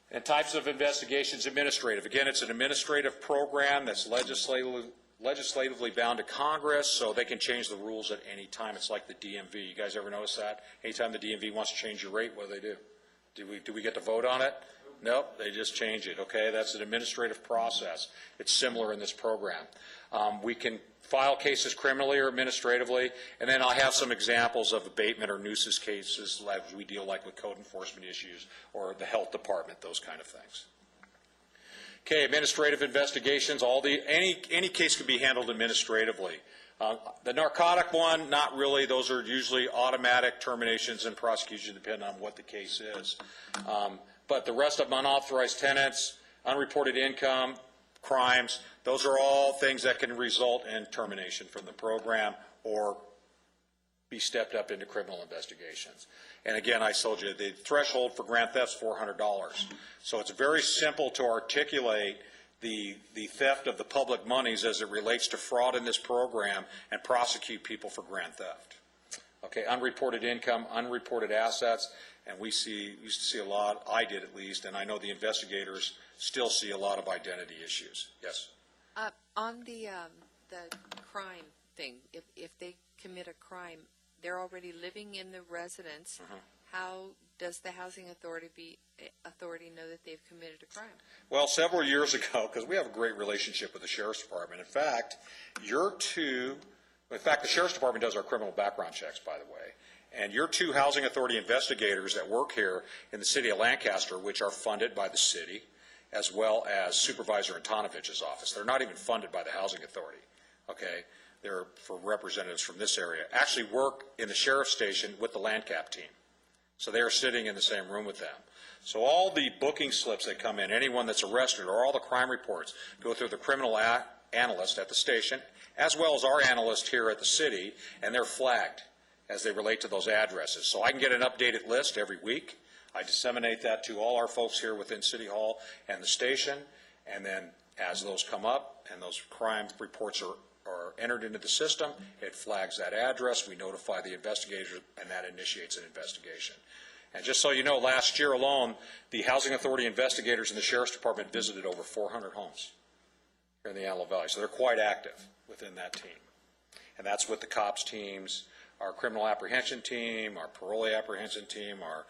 And types of investigations, administrative. Again, it's an administrative program that's legislatively bound to Congress, so they can change the rules at any time. It's like the DMV. You guys ever notice that? Anytime the DMV wants to change your rate, what do? Do we get to vote on it? Nope, they just change it, okay? That's an administrative process. It's similar in this program. We can file cases criminally or administratively, and then I'll have some examples of abatement or nuisance cases like we deal like with code enforcement issues or the health department, those kind of things. Okay, administrative investigations, any case can be handled administratively. The narcotic one, not really. Those are usually automatic terminations and prosecution depending on what the case is. But the rest of them, unauthorized tenants, unreported income, crimes, those are all things that can result in termination from the program or be stepped up into criminal investigations. And again, I told you, the threshold for grand theft is $400. So it's very simple to articulate the theft of the public monies as it relates to fraud in this program and prosecute people for grand theft. Okay, unreported income, unreported assets, and we used to see a lot, I did at least, and I know the investigators still see a lot of identity issues. Yes? On the crime thing, if they commit a crime, they're already living in the residence. How does the housing authority know that they've committed a crime? Well, several years ago, because we have a great relationship with the Sheriff's Department. In fact, the Sheriff's Department does our criminal background checks, by the way. And your two housing authority investigators that work here in the city of Lancaster, which are funded by the city, as well as Supervisor Antonivich's office. They're not even funded by the housing authority, okay? They're for representatives from this area. Actually work in the sheriff's station with the LandCap team. So they are sitting in the same room with them. So all the booking slips that come in, anyone that's arrested, or all the crime reports, go through the criminal analyst at the station, as well as our analyst here at the city, and they're flagged as they relate to those addresses. So I can get an updated list every week. I disseminate that to all our folks here within City Hall and the station, and then as those come up and those crime reports are entered into the system, it flags that address, we notify the investigator, and that initiates an investigation. And just so you know, last year alone, the Housing Authority investigators in the Sheriff's Department visited over 400 homes here in the Antelope Valley, so they're quite active within that team. And that's with the cops teams, our criminal apprehension team, our parolee apprehension team, our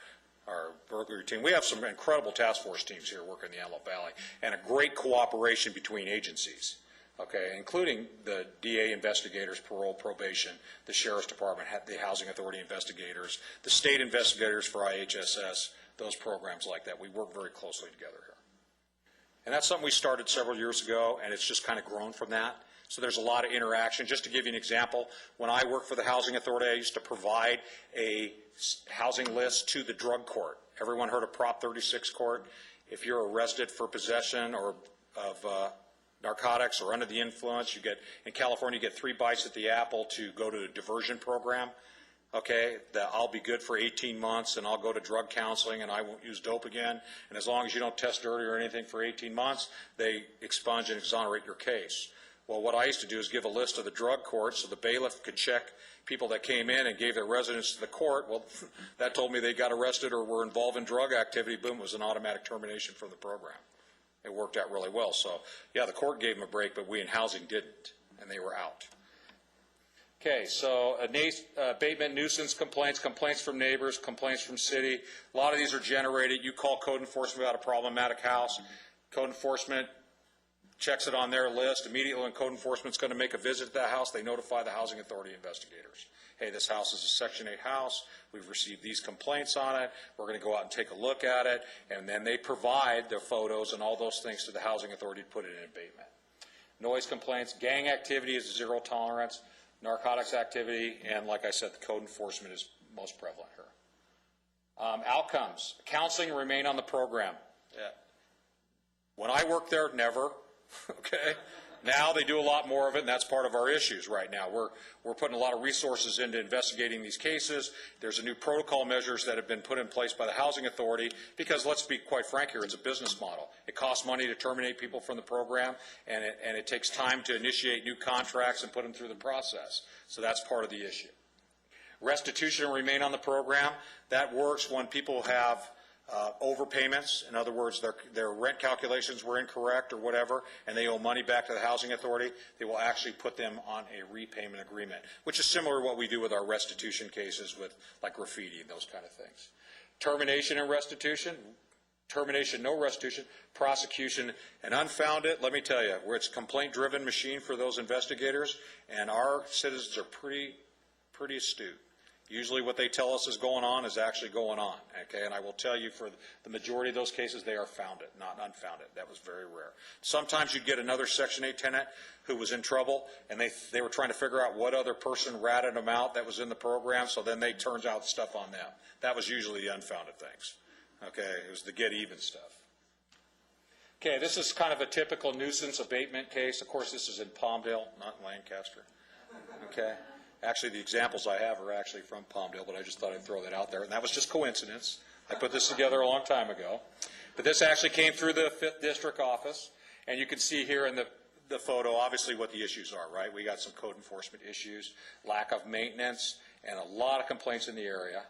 burglary team. We have some incredible task force teams here working in the Antelope Valley, and a great cooperation between agencies, okay, including the DA investigators, parole, probation, the Sheriff's Department, the Housing Authority investigators, the state investigators for IHSS, those programs like that. We work very closely together here. And that's something we started several years ago, and it's just kind of grown from that. So there's a lot of interaction. Just to give you an example, when I worked for the Housing Authority, I used to provide a housing list to the drug court. Everyone heard of Prop 36 court? If you're arrested for possession or of narcotics or under the influence, you get, in California, you get 3 bites at the apple to go to a diversion program. Okay, that I'll be good for 18 months and I'll go to drug counseling and I won't use dope again. And as long as you don't test dirty or anything for 18 months, they expunge and exonerate your case. Well, what I used to do is give a list of the drug courts so the bailiff could check people that came in and gave their residence to the court. Well, that told me they got arrested or were involved in drug activity. Boom, it was an automatic termination from the program. It worked out really well. So, yeah, the court gave them a break, but we in housing didn't, and they were out. Okay, so abatement, nuisance complaints, complaints from neighbors, complaints from city. A lot of these are generated. You call code enforcement about a problematic house. Code enforcement checks it on their list. Immediately when code enforcement's going to make a visit to that house, they notify the housing authority investigators. Hey, this house is a Section 8 house. We've received these complaints on it. We're going to go out and take a look at it. And then they provide their photos and all those things to the housing authority to put it in abatement. Noise complaints, gang activity is 0 tolerance. Narcotics activity, and like I said, the code enforcement is most prevalent here. Outcomes. Counseling remain on the program. Yeah. When I worked there, never. Okay. Now they do a lot more of it, and that's part of our issues right now. We're putting a lot of resources into investigating these cases. There's a new protocol measures that have been put in place by the Housing Authority because, let's be quite frank here, it's a business model. It costs money to terminate people from the program, and it takes time to initiate new contracts and put them through the process. So that's part of the issue. Restitution remain on the program. That works when people have overpayments. In other words, their rent calculations were incorrect or whatever, and they owe money back to the Housing Authority. They will actually put them on a repayment agreement, which is similar to what we do with our restitution cases with like graffiti and those kind of things. Termination and restitution. Termination, no restitution. Prosecution and unfounded. Let me tell you, where it's a complaint-driven machine for those investigators, and our citizens are pretty astute. Usually what they tell us is going on is actually going on, okay? And I will tell you for the majority of those cases, they are founded, not unfounded. That was very rare. Sometimes you'd get another Section 8 tenant who was in trouble, and they were trying to figure out what other person ratted them out that was in the program, so then they turned out stuff on them. That was usually the unfounded things, okay? It was the get even stuff. Okay, this is kind of a typical nuisance abatement case. Of course, this is in Palmdale, not in Lancaster, okay? Actually, the examples I have are actually from Palmdale, but I just thought I'd throw that out there. And that was just coincidence. I put this together a long time ago. But this actually came through the 5th District office. And you can see here in the photo, obviously, what the issues are, right? We got some code enforcement issues, lack of maintenance, and a lot of complaints in the area.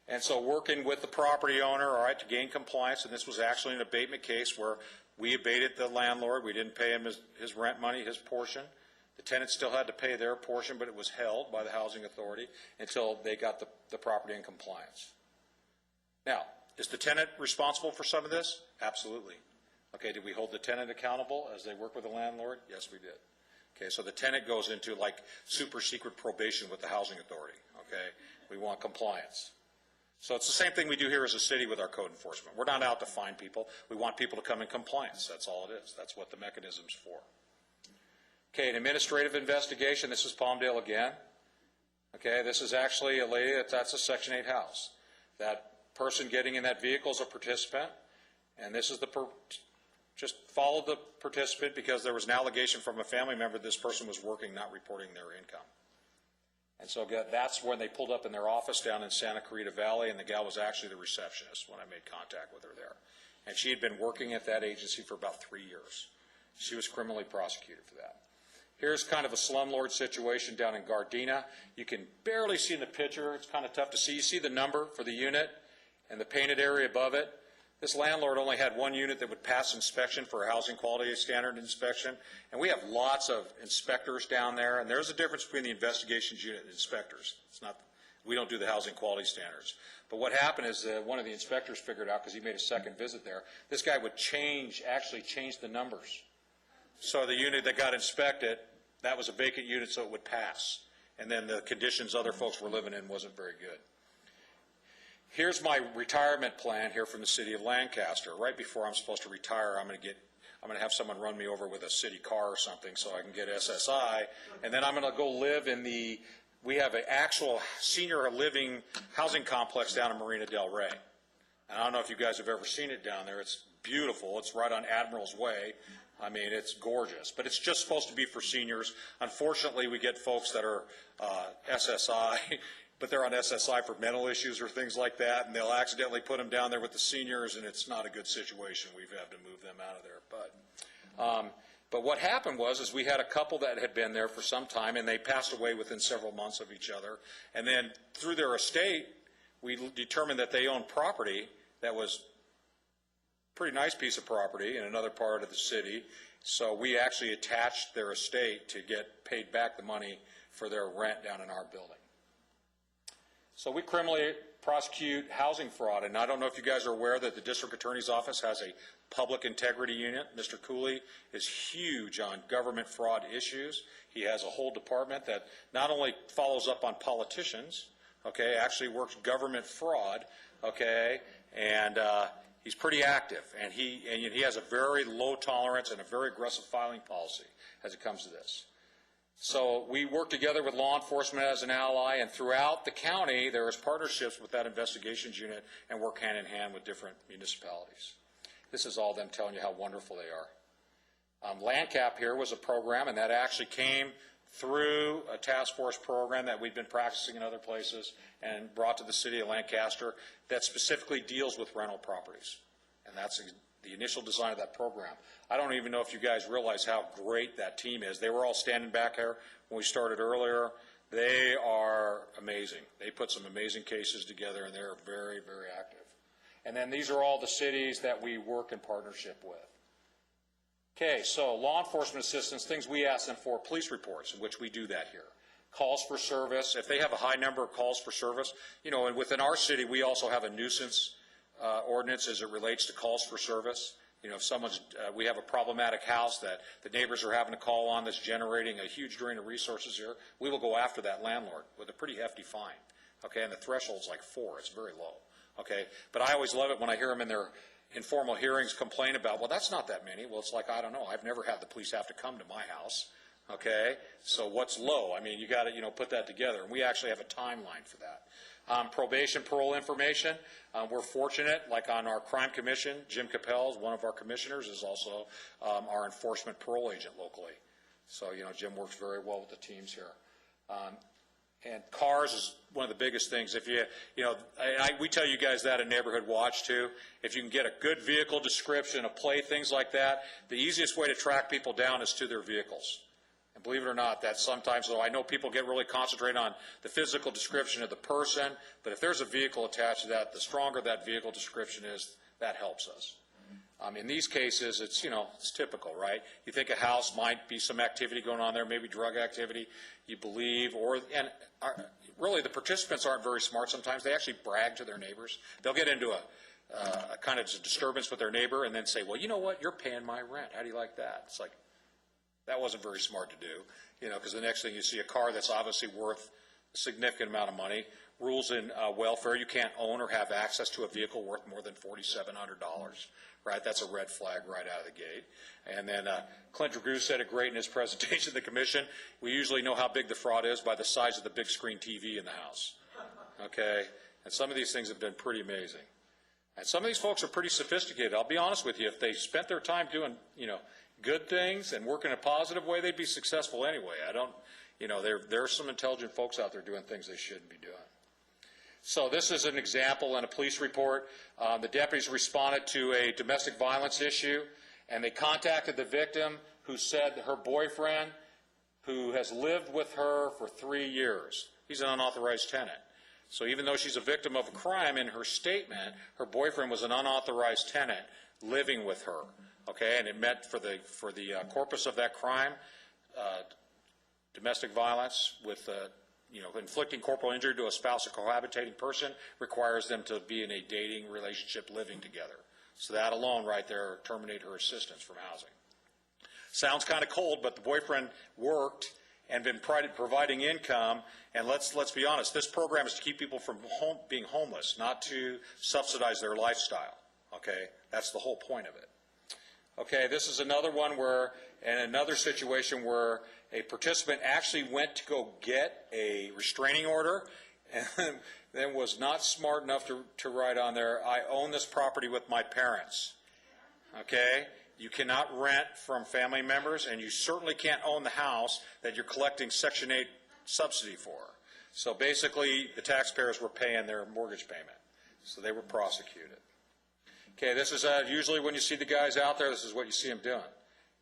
And so working with the property owner, all right, to gain compliance, and this was actually an abatement case where we abated the landlord. We didn't pay him his rent money, his portion. The tenant still had to pay their portion, but it was held by the Housing Authority until they got the property in compliance. Now, is the tenant responsible for some of this? Absolutely. Okay, did we hold the tenant accountable as they work with the landlord? Yes, we did. Okay, so the tenant goes into like super secret probation with the Housing Authority. Okay, we want compliance. So it's the same thing we do here as a city with our code enforcement. We're not out to fine people. We want people to come in compliance. That's all it is. That's what the mechanism's for. Okay, an administrative investigation. This is Palmdale again. Okay, this is actually a lady that's a Section 8 house. That person getting in that vehicle is a participant, and this is just follow the participant because there was an allegation from a family member this person was working, not reporting their income. And so that's when they pulled up in their office down in Santa Clarita Valley, and the gal was actually the receptionist when I made contact with her there. And she had been working at that agency for about 3 years. She was criminally prosecuted for that. Here's kind of a slumlord situation down in Gardena. You can barely see in the picture. It's kind of tough to see. You see the number for the unit and the painted area above it. This landlord only had one unit that would pass inspection for a housing quality standard inspection. And we have lots of inspectors down there. And there's a difference between the investigations unit and inspectors. It's not, we don't do the housing quality standards. But what happened is one of the inspectors figured out, because he made a second visit there, this guy would actually change the numbers. So the unit that got inspected, that was a vacant unit, so it would pass. And then the conditions other folks were living in wasn't very good. Here's my retirement plan here from the city of Lancaster. Right before I'm supposed to retire, I'm going to get I'm going to have someone run me over with a city car or something so I can get SSI, and then I'm going to go live in we have an actual senior living housing complex down in Marina Del Rey. And I don't know if you guys have ever seen it down there. It's beautiful. It's right on Admiral's Way. I mean, it's gorgeous. But it's just supposed to be for seniors. Unfortunately, we get folks that are SSI, but they're on SSI for mental issues or things like that, and they'll accidentally put them down there with the seniors, and it's not a good situation. We've had to move them out of there. But what happened is we had a couple that had been there for some time, and they passed away within several months of each other. And then through their estate, we determined that they owned property that was a pretty nice piece of property in another part of the city. So we actually attached their estate to get paid back the money for their rent down in our building. So we criminally prosecute housing fraud, and I don't know if you guys are aware that the district attorney's office has a public integrity unit. Mr. Cooley is huge on government fraud issues. He has a whole department that not only follows up on politicians, okay, actually works government fraud, okay, and he's pretty active, and he has a very low tolerance and a very aggressive filing policy as it comes to this. So we work together with law enforcement as an ally, and throughout the county there is partnerships with that investigations unit and work hand in hand with different municipalities. This is all them telling you how wonderful they are. LANCAP here was a program, and that actually came through a task force program that we've been practicing in other places and brought to the city of Lancaster that specifically deals with rental properties. And that's the initial design of that program. I don't even know if you guys realize how great that team is. They were all standing back here when we started earlier. They are amazing. They put some amazing cases together, and they're very, very active. And then these are all the cities that we work in partnership with. Okay, so law enforcement assistance, things we ask them for, police reports, in which we do that here. Calls for service, if they have a high number of calls for service, and within our city we also have a nuisance ordinance as it relates to calls for service. If we have a problematic house that the neighbors are having to call on that's generating a huge drain of resources here, we will go after that landlord with a pretty hefty fine. Okay, and the threshold's like 4, it's very low. Okay, but I always love it when I hear them in their informal hearings complain about, well, that's not that many. Well, it's like, I don't know. I've never had the police have to come to my house. Okay, so what's low? I mean, you got to, put that together. And we actually have a timeline for that. Probation, parole information. We're fortunate, like on our crime commission, Jim Capel, one of our commissioners, is also our enforcement parole agent locally. So, Jim works very well with the teams here. And cars is one of the biggest things. If we tell you guys that in Neighborhood Watch too. If you can get a good vehicle description, a plate, things like that, the easiest way to track people down is to their vehicles. And believe it or not, that sometimes, though I know people get really concentrated on the physical description of the person, but if there's a vehicle attached to that, the stronger that vehicle description is, that helps us. In these cases, it's typical, right? You think a house might be some activity going on there, maybe drug activity, you believe, really the participants aren't very smart sometimes. They actually brag to their neighbors. They'll get into a kind of disturbance with their neighbor and then say, well, you know what, you're paying my rent. How do you like that? It's like, that wasn't very smart to do, because the next thing you see a car that's obviously worth a significant amount of money. Rules in welfare, you can't own or have access to a vehicle worth more than $4,700, right? That's a red flag right out of the gate. And then Clint Dragoo said it great in his presentation to the commission. We usually know how big the fraud is by the size of the big screen TV in the house, okay? And some of these things have been pretty amazing. And some of these folks are pretty sophisticated. I'll be honest with you, if they spent their time doing, good things and work in a positive way, they'd be successful anyway. There are some intelligent folks out there doing things they shouldn't be doing. So this is an example in a police report. The deputies responded to a domestic violence issue, and they contacted the victim, who said her boyfriend, who has lived with her for 3 years, he's an unauthorized tenant. So even though she's a victim of a crime, in her statement, her boyfriend was an unauthorized tenant living with her. Okay, and it meant for the corpus of that crime, domestic violence with inflicting corporal injury to a spouse or cohabitating person requires them to be in a dating relationship living together. So that alone right there terminated her assistance from housing. Sounds kind of cold, but the boyfriend worked and been providing income. And let's be honest, this program is to keep people from being homeless, not to subsidize their lifestyle. Okay, that's the whole point of it. Okay, this is another one where, and another situation where a participant actually went to go get a restraining order and then was not smart enough to write on there, I own this property with my parents. Okay? You cannot rent from family members, and you certainly can't own the house that you're collecting Section 8 subsidy for. So basically, the taxpayers were paying their mortgage payment. So they were prosecuted. Okay, this is usually when you see the guys out there, this is what you see them doing.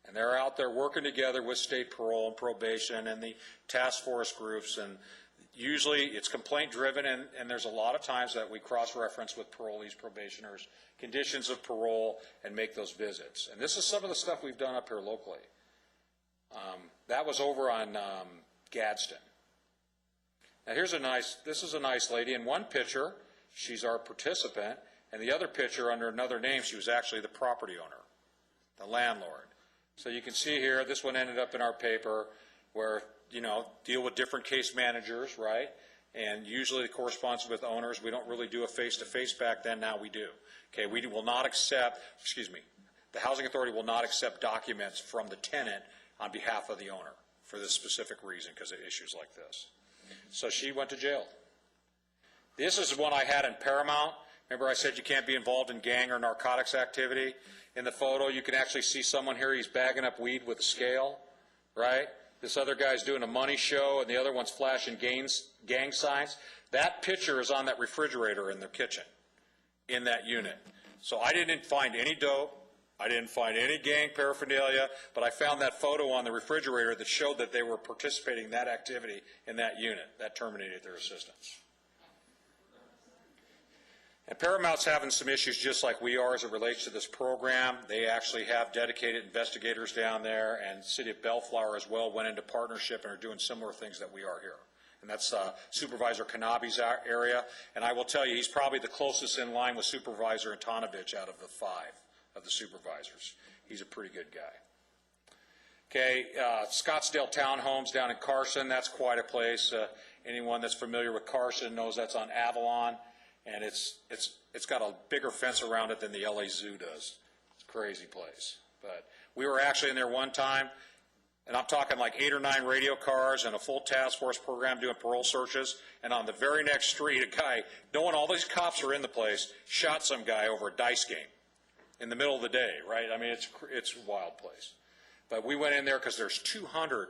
And they're out there working together with state parole and probation and the task force groups, and usually it's complaint driven, and there's a lot of times that we cross-reference with parolees, probationers, conditions of parole, and make those visits. And this is some of the stuff we've done up here locally. That was over on Gadsden. Now this is a nice lady. In one picture, she's our participant, and the other picture under another name, she was actually the property owner, the landlord. So you can see here, this one ended up in our paper where, deal with different case managers, right? And usually it corresponds with owners. We don't really do a face-to-face back then. Now we do. Okay, we will not accept, the Housing Authority will not accept documents from the tenant on behalf of the owner for this specific reason, because of issues like this. So she went to jail. This is one I had in Paramount. Remember I said you can't be involved in gang or narcotics activity? In the photo, you can actually see someone here, he's bagging up weed with a scale, right? This other guy's doing a money show, and the other one's flashing gang signs. That picture is on that refrigerator in the kitchen, in that unit. So I didn't find any dope. I didn't find any gang paraphernalia, but I found that photo on the refrigerator that showed that they were participating in that activity in that unit. That terminated their assistance. And Paramount's having some issues just like we are as it relates to this program. They actually have dedicated investigators down there, and the City of Bellflower as well went into partnership and are doing similar things that we are here. And that's Supervisor Kanabe's area. And I will tell you, he's probably the closest in line with Supervisor Antonovich out of the 5 of the supervisors. He's a pretty good guy. Okay, Scottsdale Townhomes down in Carson, that's quite a place. Anyone that's familiar with Carson knows that's on Avalon. And it's got a bigger fence around it than the LA Zoo does. It's a crazy place. But we were actually in there one time, and I'm talking like 8 or 9 radio cars and a full task force program doing parole searches. And on the very next street, a guy, knowing all these cops are in the place, shot some guy over a dice game in the middle of the day, right? I mean, it's a wild place. But we went in there because there's 200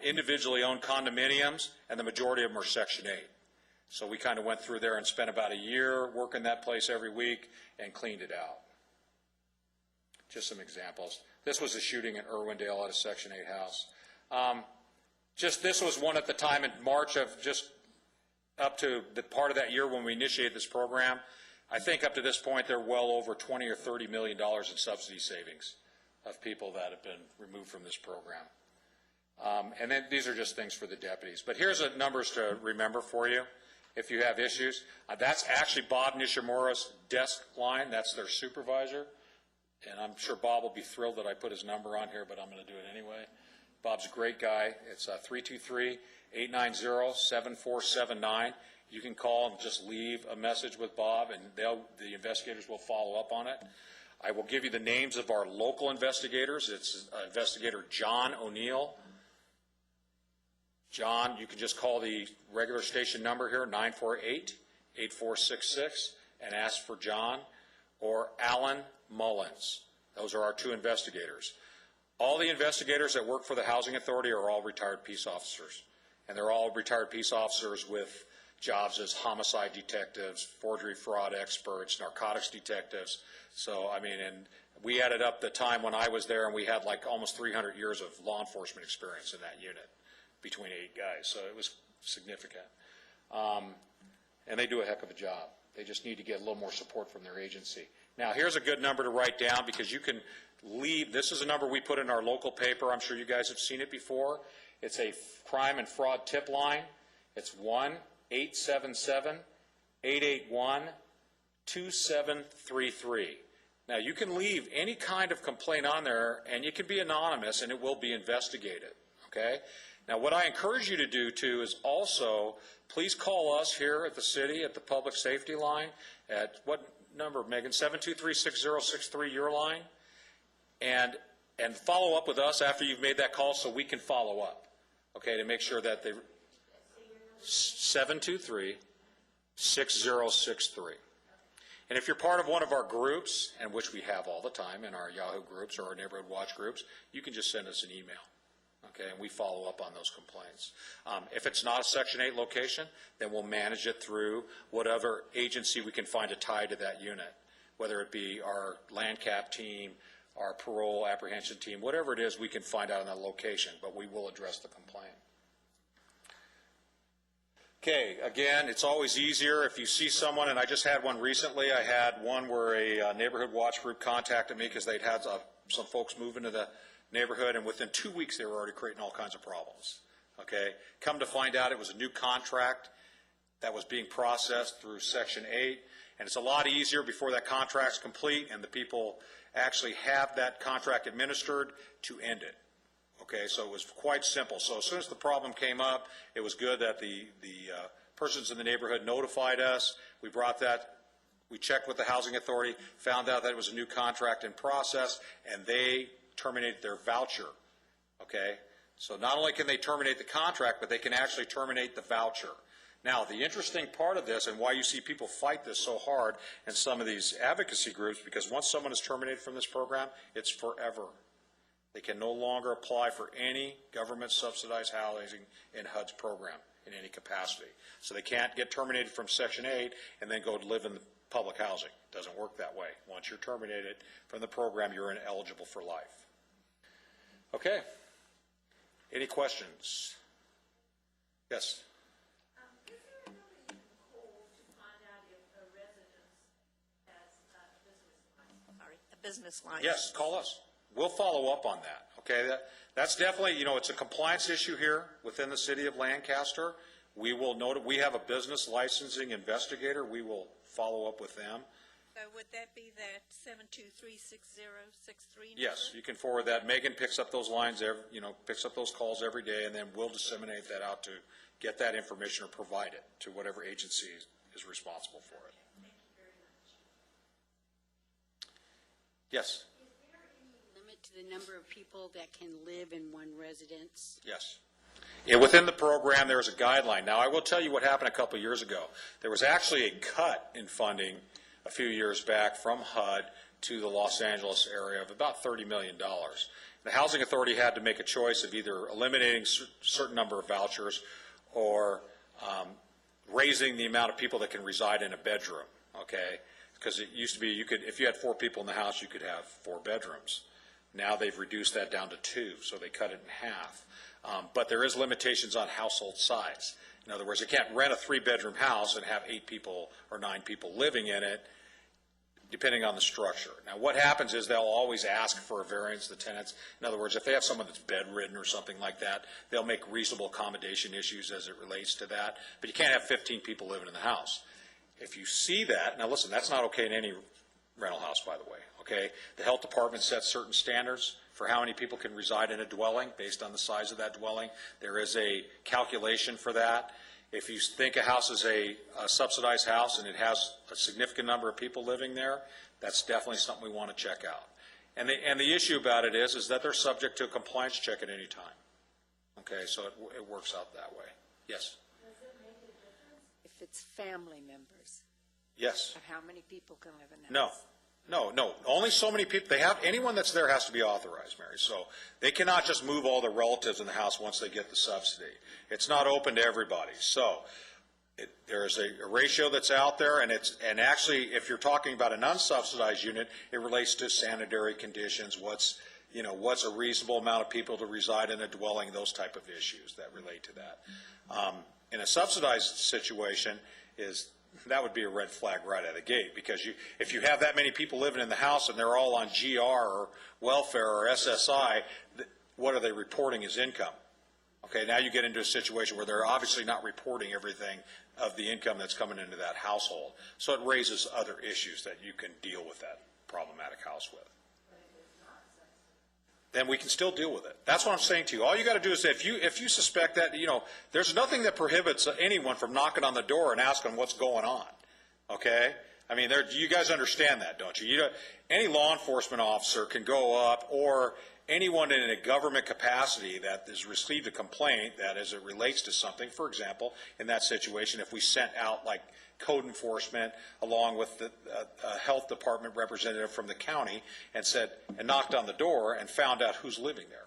individually owned condominiums, and the majority of them are Section 8. So we kind of went through there and spent about a year working that place every week and cleaned it out. Just some examples. This was a shooting in Irwindale at a Section 8 house. This was one at the time in March of just up to the part of that year when we initiated this program. I think up to this point they're well over $20 or $30 million in subsidy savings of people that have been removed from this program. And then these are just things for the deputies. But here's the numbers to remember for you if you have issues. That's actually Bob Nishimura's desk line. That's their supervisor. And I'm sure Bob will be thrilled that I put his number on here, but I'm going to do it anyway. Bob's a great guy. It's 323-890-7479. You can call and just leave a message with Bob, and the investigators will follow up on it. I will give you the names of our local investigators. It's Investigator John O'Neill. John, you can just call the regular station number here, 948-8466, and ask for John, or Alan Mullins. Those are our 2 investigators. All the investigators that work for the Housing Authority are all retired peace officers, and they're all retired peace officers with jobs as homicide detectives, forgery fraud experts, narcotics detectives. So, I mean, and we added up the time when I was there, and we had like almost 300 years of law enforcement experience in that unit between 8 guys, so it was significant. And they do a heck of a job. They just need to get a little more support from their agency. Now, here's a good number to write down because you can leave. This is a number we put in our local paper. I'm sure you guys have seen it before. It's a crime and fraud tip line. It's 1-877-881-2733. Now, you can leave any kind of complaint on there, and you can be anonymous, and it will be investigated, okay? Now, what I encourage you to do, too, is also please call us here at the city at the public safety line at what number, Megan? 723-6063, your line. and follow up with us after you've made that call so we can follow up, okay, to make sure that they, 723-6063. And if you're part of one of our groups, and which we have all the time in our Yahoo groups or our Neighborhood Watch groups, you can just send us an email, okay, and we follow up on those complaints. If it's not a Section 8 location, then we'll manage it through whatever agency we can find a tie to that unit, whether it be our land cap team, our parole apprehension team, whatever it is we can find out in that location, but we will address the complaint. Okay, again, it's always easier if you see someone, and I just had one recently. I had one where a neighborhood watch group contacted me because they'd had some folks move into the neighborhood, and within 2 weeks they were already creating all kinds of problems. Okay, come to find out it was a new contract that was being processed through Section 8, and it's a lot easier before that contract's complete and the people actually have that contract administered to end it. Okay, so it was quite simple. So as soon as the problem came up, it was good that the persons in the neighborhood notified us. We brought that, we checked with the housing authority, found out that it was a new contract in process, and they terminated their voucher. Okay, so not only can they terminate the contract, but they can actually terminate the voucher. Now, the interesting part of this, and why you see people fight this so hard in some of these advocacy groups, because once someone is terminated from this program, it's forever. They can no longer apply for any government subsidized housing in HUD's program in any capacity. So they can't get terminated from Section 8 and then go to live in the public housing. It doesn't work that way. Once you're terminated from the program, you're ineligible for life. Okay. Any questions? Yes. Is there a number you can call to find out if a resident has a business license? Yes, call us. We'll follow up on that, okay? That's definitely, it's a compliance issue here within the city of Lancaster. We will note, we have a business licensing investigator. We will follow up with them. So would that be that 723-6063 number? Yes, you can forward that. Megan picks up those lines, picks up those calls every day, and then we'll disseminate that out to get that information or provide it to whatever agency is responsible for it. Thank you very much. Yes. To the number of people that can live in one residence? Yes. Yeah, within the program, there's a guideline. Now, I will tell you what happened a couple of years ago. There was actually a cut in funding a few years back from HUD to the Los Angeles area of about $30 million. The Housing Authority had to make a choice of either eliminating a certain number of vouchers or raising the amount of people that can reside in a bedroom, okay? Because it used to be, if you had 4 people in the house, you could have 4 bedrooms. Now they've reduced that down to 2, so they cut it in half. But there is limitations on household size. In other words, you can't rent a 3-bedroom house and have 8 people or 9 people living in it, depending on the structure. Now, what happens is they'll always ask for a variance, the tenants. In other words, if they have someone that's bedridden or something like that, they'll make reasonable accommodation issues as it relates to that. But you can't have 15 people living in the house. If you see that, now listen, that's not okay in any rental house, by the way. Okay, the health department sets certain standards for how many people can reside in a dwelling based on the size of that dwelling. There is a calculation for that. If you think a house is a subsidized house and it has a significant number of people living there, that's definitely something we want to check out. And the issue about it is that they're subject to a compliance check at any time. Okay, so it works out that way. Yes? Does it make a difference? If it's family members? Yes. Of how many people can live in the No. house? No. Only so many people. Anyone that's there has to be authorized, Mary. So they cannot just move all the relatives in the house once they get the subsidy. It's not open to everybody. So there's a ratio that's out there, and actually, if you're talking about an unsubsidized unit, it relates to sanitary conditions. What's a reasonable amount of people to reside in a dwelling? Those type of issues that relate to that. In a subsidized situation, that would be a red flag right out of the gate, because if you have that many people living in the house and they're all on GR or welfare or SSI, what are they reporting as income? Okay, now you get into a situation where they're obviously not reporting everything of the income that's coming into that household. So it raises other issues that you can deal with that problematic house with. Then we can still deal with it. That's what I'm saying to you. All you got to do is if you suspect that, there's nothing that prohibits anyone from knocking on the door and asking what's going on. Okay? I mean, you guys understand that, don't you? Any law enforcement officer can go up, or anyone in a government capacity that has received a complaint that as it relates to something, for example, in that situation, if we sent out like code enforcement along with the health department representative from the county and knocked on the door and found out who's living there.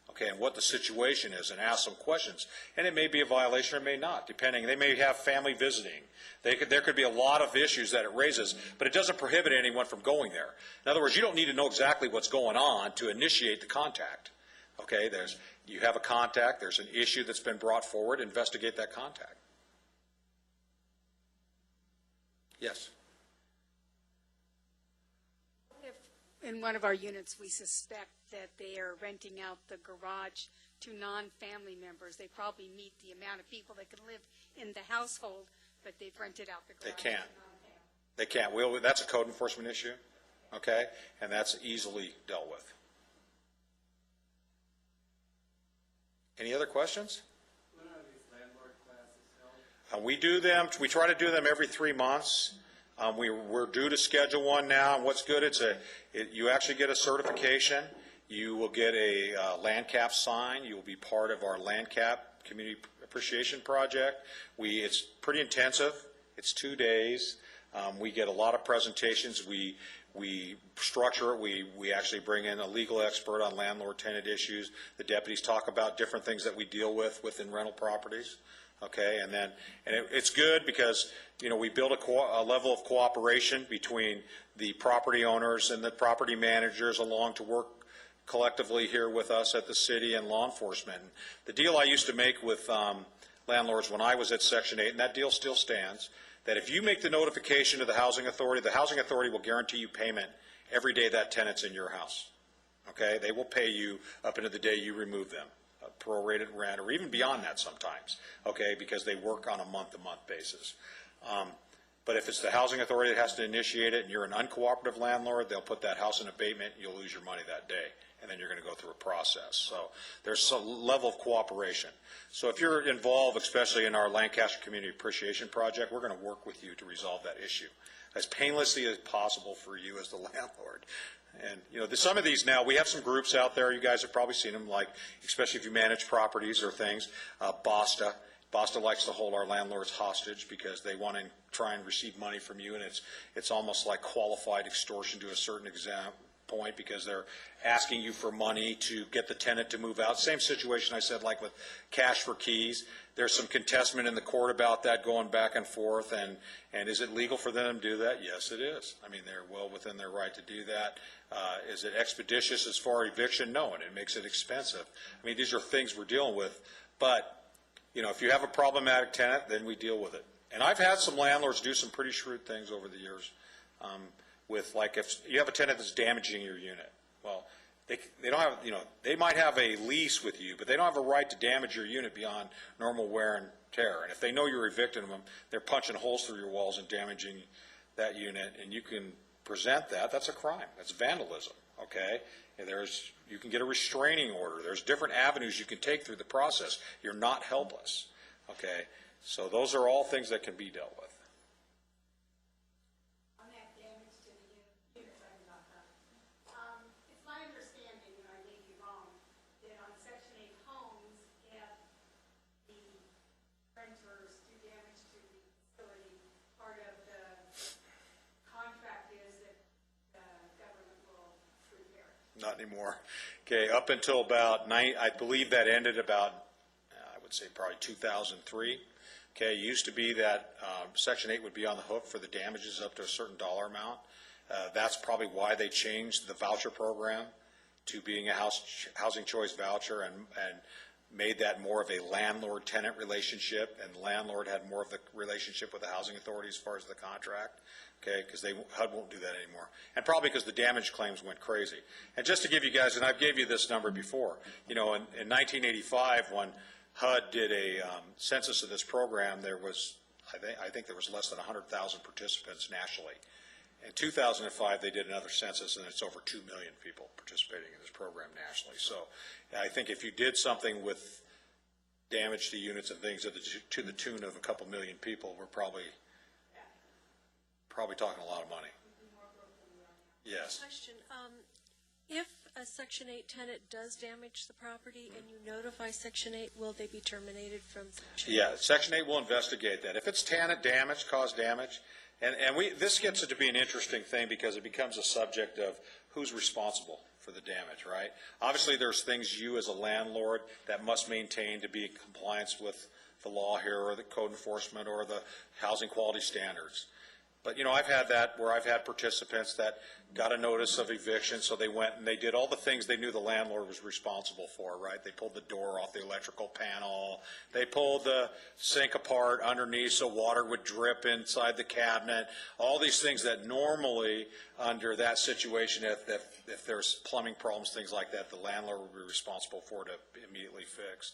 Okay, and what the situation is, and ask some questions. And it may be a violation or it may not, depending. They may have family visiting. There could be a lot of issues that it raises, but it doesn't prohibit anyone from going there. In other words, you don't need to know exactly what's going on to initiate the contact. Okay, you have a contact, there's an issue that's been brought forward, investigate that contact. Yes. If in one of our units we suspect that they are renting out the garage to non-family members, they probably meet the amount of people that can live in the household, but they've rented out the garage. They can't. They can't. That's a code enforcement issue, okay, and that's easily dealt with. Any other questions? When are these landlord classes held? We do them. We try to do them every 3 months. We're due to schedule one now. And what's good? You actually get a certification. You will get a land cap sign. You will be part of our land cap community appreciation project. It's pretty intensive. It's 2 days. We get a lot of presentations. We structure it. We actually bring in a legal expert on landlord-tenant issues. The deputies talk about different things that we deal with within rental properties. Okay, it's good because we build a level of cooperation between the property owners and the property managers along to work collectively here with us at the city and law enforcement. The deal I used to make with landlords when I was at Section 8, and that deal still stands, that if you make the notification to the housing authority will guarantee you payment every day that tenant's in your house. Okay, they will pay you up into the day you remove them, a prorated rent, or even beyond that sometimes. Okay, because they work on a month-to-month basis. But if it's the housing authority that has to initiate it and you're an uncooperative landlord, they'll put that house in abatement and you'll lose your money that day. And then you're going to go through a process. So there's some level of cooperation. So if you're involved, especially in our Lancaster Community Appreciation Project, we're going to work with you to resolve that issue as painlessly as possible for you as the landlord. And, some of these now, we have some groups out there. You guys have probably seen them, like, especially if you manage properties or things. BASTA. BASTA likes to hold our landlords hostage because they want to try and receive money from you, and it's almost like qualified extortion to a certain point because they're asking you for money to get the tenant to move out. Same situation I said, like with cash for keys. There's some contestment in the court about that going back and forth, and is it legal for them to do that? Yes, it is. I mean, they're well within their right to do that. Is it expeditious as far as eviction? No, and it makes it expensive. I mean, these are things we're dealing with, but if you have a problematic tenant, then we deal with it. And I've had some landlords do some pretty shrewd things over the years with, like, if you have a tenant that's damaging your unit. Well, they don't have, they might have a lease with you, but they don't have a right to damage your unit beyond normal wear and tear. And if they know you're evicting them, they're punching holes through your walls and damaging that unit, and you can present that. That's a crime. That's vandalism, okay? And you can get a restraining order. There's different avenues you can take through the process. You're not helpless, okay? So those are all things that can be dealt with. On that damage to the unit you're talking about, it's my understanding, and I may be wrong, that on Section 8 homes, if the renters do damage to the facility, part of the contract is that the government will repair it. Not anymore. Okay, up until about I believe that ended about, I would say probably 2003. Okay, it used to be that Section 8 would be on the hook for the damages up to a certain dollar amount. That's probably why they changed the voucher program to being a housing choice voucher and made that more of a landlord-tenant relationship, and the landlord had more of the relationship with the housing authority as far as the contract. Okay, because HUD won't do that anymore. And probably because the damage claims went crazy. And just to give you guys, and I've gave you this number before, in 1985 when HUD did a census of this program, there was, I think there was less than 100,000 participants nationally. In 2005, they did another census, and it's over 2 million people participating in this program nationally. So I think if you did something with damage to units and things to the tune of a couple million people, we're probably probably talking a lot of money. Yes. Question, if a Section 8 tenant does damage the property and you notify Section 8, will they be terminated from Section 8? Yeah, Section 8 will investigate that. If it's tenant damage, caused damage, and this gets it to be an interesting thing because it becomes a subject of who's responsible for the damage, right? Obviously, there's things you as a landlord that must maintain to be in compliance with the law here, or the code enforcement, or the housing quality standards. But, you know, I've had that where I've had participants that got a notice of eviction, so they went and they did all the things they knew the landlord was responsible for, right? They pulled the door off the electrical panel. They pulled the sink apart underneath so water would drip inside the cabinet. All these things that normally, under that situation, if there's plumbing problems, things like that, the landlord would be responsible for to immediately fix.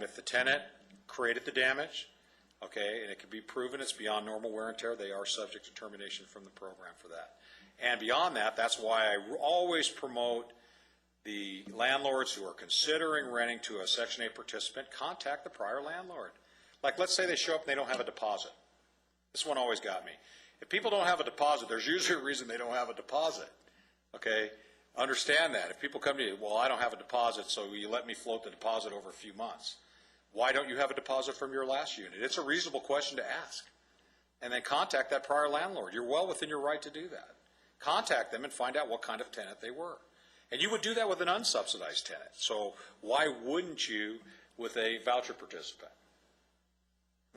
If the tenant created the damage, okay, and it can be proven it's beyond normal wear and tear, they are subject to termination from the program for that. And beyond that, that's why I always promote the landlords who are considering renting to a Section 8 participant, contact the prior landlord. Like, let's say they show up and they don't have a deposit. This one always got me. If people don't have a deposit, there's usually a reason they don't have a deposit, okay? Understand that. If people come to you, well, I don't have a deposit, so you let me float the deposit over a few months. Why don't you have a deposit from your last unit? It's a reasonable question to ask. And then contact that prior landlord. You're well within your right to do that. Contact them and find out what kind of tenant they were. And you would do that with an unsubsidized tenant. So why wouldn't you with a voucher participant?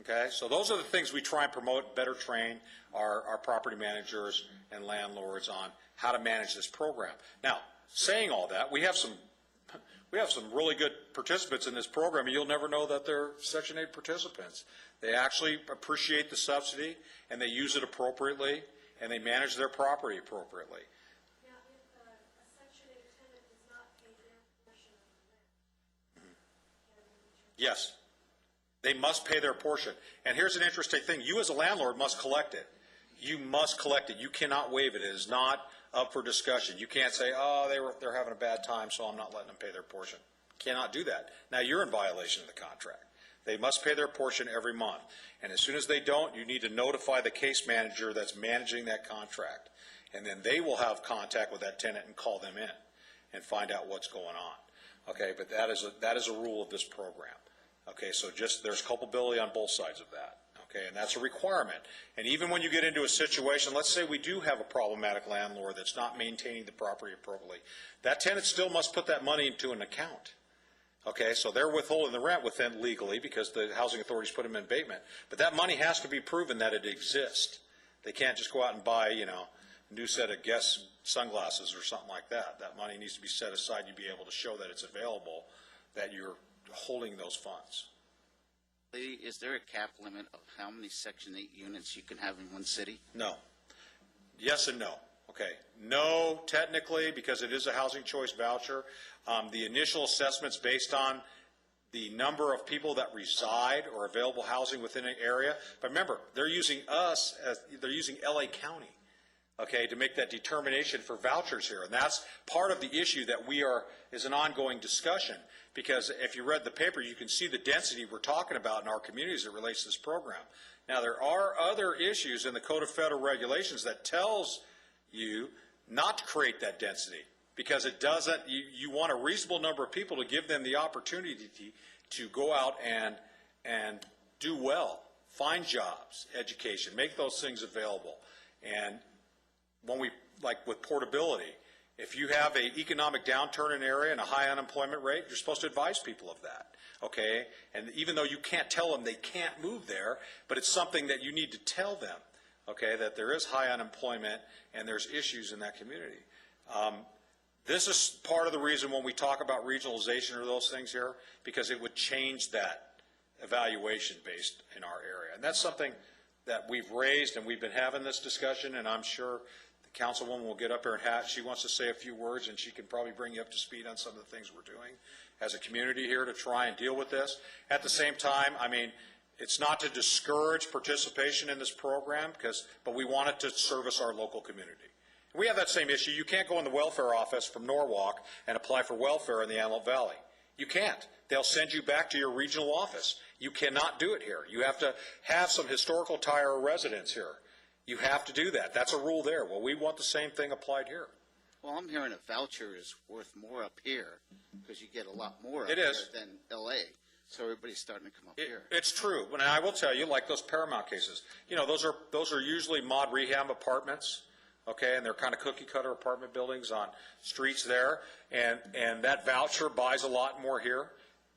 Okay, so those are the things we try and promote, better train our property managers and landlords on how to manage this program. Now, saying all that, we have some really good participants in this program, and you'll never know that they're Section 8 participants. They actually appreciate the subsidy, and they use it appropriately, and they manage their property appropriately. Now, if a Section 8 tenant does not pay their portion of the rent, can we return? Yes. They must pay their portion. And here's an interesting thing. You as a landlord must collect it. You must collect it. You cannot waive it. It is not up for discussion. You can't say, oh, they're having a bad time, so I'm not letting them pay their portion. Cannot do that. Now, you're in violation of the contract. They must pay their portion every month. And as soon as they don't, you need to notify the case manager that's managing that contract. And then they will have contact with that tenant and call them in and find out what's going on. Okay, but that is a rule of this program. Okay, so just there's culpability on both sides of that. Okay, and that's a requirement. And even when you get into a situation, let's say we do have a problematic landlord that's not maintaining the property appropriately, that tenant still must put that money into an account. Okay, so they're withholding the rent within legally because the housing authorities put them in abatement. But that money has to be proven that it exists. They can't just go out and buy, you know, a new set of Guess sunglasses or something like that. That money needs to be set aside. You'd be able to show that it's available, that you're holding those funds. Is there a cap limit of how many Section 8 units you can have in one city? No. Yes and no. Okay. No, technically, because it is a housing choice voucher. The initial assessment's based on the number of people that reside or available housing within an area. But remember, they're using us, they're using LA County, okay, to make that determination for vouchers here. And that's part of the issue that is an ongoing discussion. Because if you read the paper, you can see the density we're talking about in our communities that relates to this program. Now, there are other issues in the Code of Federal Regulations that tells you not to create that density because it doesn't, you want a reasonable number of people to give them the opportunity to go out and do well, find jobs, education, make those things available. And when we, like with portability, if you have an economic downturn in an area and a high unemployment rate, you're supposed to advise people of that, okay? And even though you can't tell them they can't move there, but it's something that you need to tell them, okay, that there is high unemployment and there's issues in that community. This is part of the reason when we talk about regionalization or those things here, because it would change that evaluation based in our area. And that's something that we've raised and we've been having this discussion, and I'm sure Councilwoman will get up here and she wants to say a few words, and she can probably bring you up to speed on some of the things we're doing as a community here to try and deal with this. At the same time, I mean, it's not to discourage participation in this program, but we want it to service our local community. We have that same issue. You can't go in the welfare office from Norwalk and apply for welfare in the Antelope Valley. You can't. They'll send you back to your regional office. You cannot do it here. You have to have some historical tie or residence here. You have to do that. That's a rule there. Well, we want the same thing applied here. Well, I'm hearing a voucher is worth more up here because you get a lot more up It here is. than L.A. So everybody's starting to come up here. It's true. And I will tell you, like those Paramount cases, you know, those are usually mod rehab apartments, okay, and they're kind of cookie cutter apartment buildings on streets there, and that voucher buys a lot more here.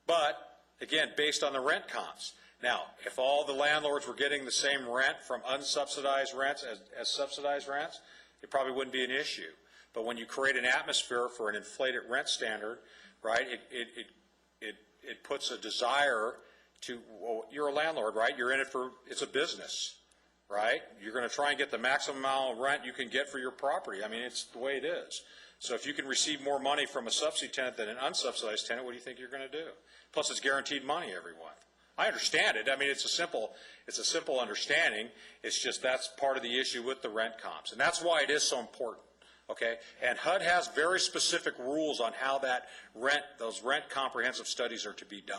But again, based on the rent comps. Now, if all the landlords were getting the same rent from unsubsidized rents as subsidized rents, it probably wouldn't be an issue. But when you create an atmosphere for an inflated rent standard, right, it puts a desire to, well, you're a landlord, right? You're in it for, it's a business, right? You're going to try and get the maximum amount of rent you can get for your property. I mean, it's the way it is. So if you can receive more money from a subsidy tenant than an unsubsidized tenant, what do you think you're going to do? Plus, it's guaranteed money every month. I understand it. I mean, it's a simple understanding. It's just that's part of the issue with the rent comps, and that's why it is so important. Okay, and HUD has very specific rules on how that those rent comprehensive studies are to be done.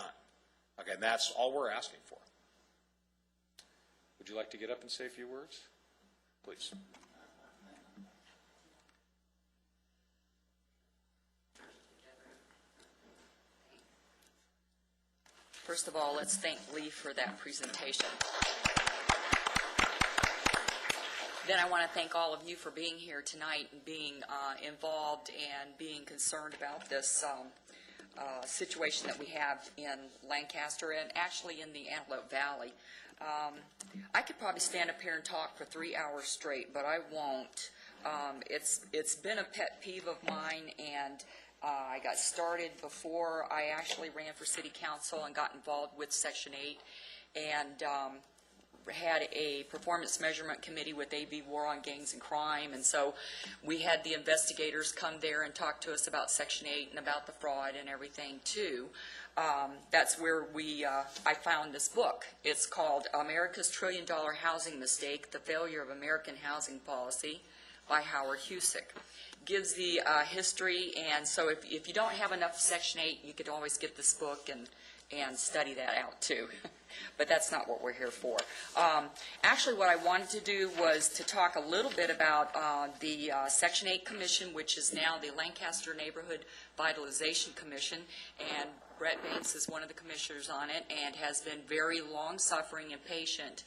Okay, and that's all we're asking for. Would you like to get up and say a few words? Please. First of all, let's thank Lee for that presentation. Then I want to thank all of you for being here tonight and being involved and being concerned about this situation that we have in Lancaster and actually in the Antelope Valley. I could probably stand up here and talk for 3 hours straight, but I won't. It's been a pet peeve of mine, and I got started before I actually ran for city council and got involved with Section 8 and had a performance measurement committee with A.B. War on Gangs and Crime, and so we had the investigators come there and talk to us about Section 8 and about the fraud and everything too. That's where I found this book. It's called America's $1 Trillion Housing Mistake, The Failure of American Housing Policy by Howard Husick. Gives the history, and so if you don't have enough Section 8, you could always get this book and study that out too. But that's not what we're here for. Actually, what I wanted to do was to talk a little bit about the Section 8 Commission, which is now the Lancaster Neighborhood Vitalization Commission, and Brett Banks is one of the commissioners on it and has been very long-suffering and patient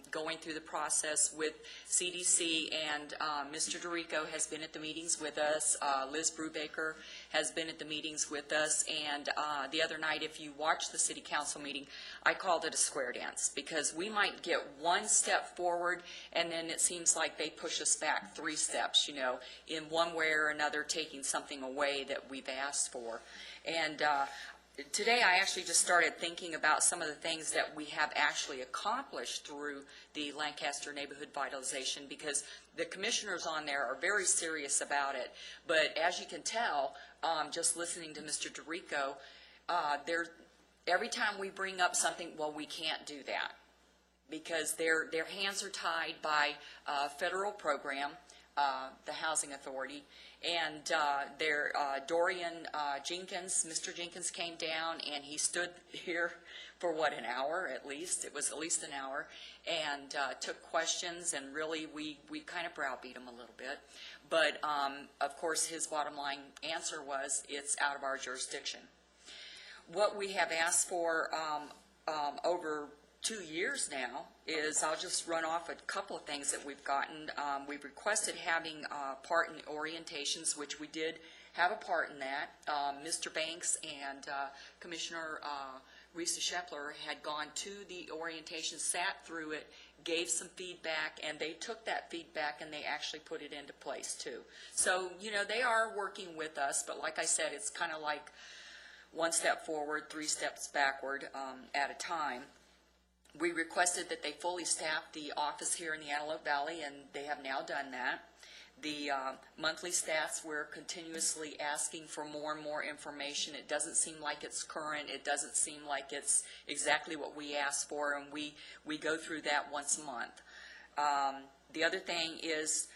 going through the process with CDC, and Mr. DeRico has been at the meetings with us. Liz Brubaker has been at the meetings with us, and the other night, if you watched the city council meeting, I called it a square dance because we might get one step forward and then it seems like they push us back 3 steps, you know, in one way or another, taking something away that we've asked for. And today I actually just started thinking about some of the things that we have actually accomplished through the Lancaster Neighborhood Vitalization, because the commissioners on there are very serious about it. But as you can tell, just listening to Mr. DeRico, every time we bring up something, well, we can't do that because their hands are tied by a federal program, the Housing Authority, and Dorian Jenkins, Mr. Jenkins came down and he stood here for what, an hour at least? It was at least an hour, and took questions, and really we kind of browbeat him a little bit. But of course his bottom line answer was it's out of our jurisdiction. What we have asked for over 2 years now is, I'll just run off a couple of things that we've gotten. We've requested having part in the orientations, which we did have a part in that. Mr. Banks and Commissioner Risa Shepler had gone to the orientation, sat through it, gave some feedback, and they took that feedback and they actually put it into place too. So, you know, they are working with us, but like I said, it's kind of like 1 step forward, 3 steps backward at a time. We requested that they fully staff the office here in the Antelope Valley, and they have now done that. The monthly stats, we're continuously asking for more and more information. It doesn't seem like it's current. It doesn't seem like it's exactly what we asked for, and we go through that once a month. The other thing is,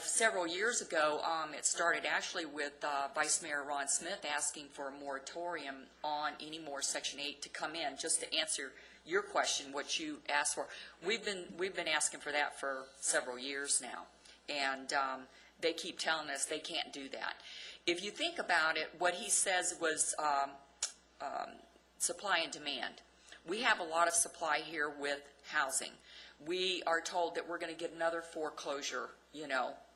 several years ago, it started actually with Vice Mayor Ron Smith asking for a moratorium on any more Section 8 to come in, just to answer your question, what you asked for. We've been asking for that for several years now, and they keep telling us they can't do that. If you think about it, what he says was supply and demand. We have a lot of supply here with housing. We are told that we're going to get another foreclosure,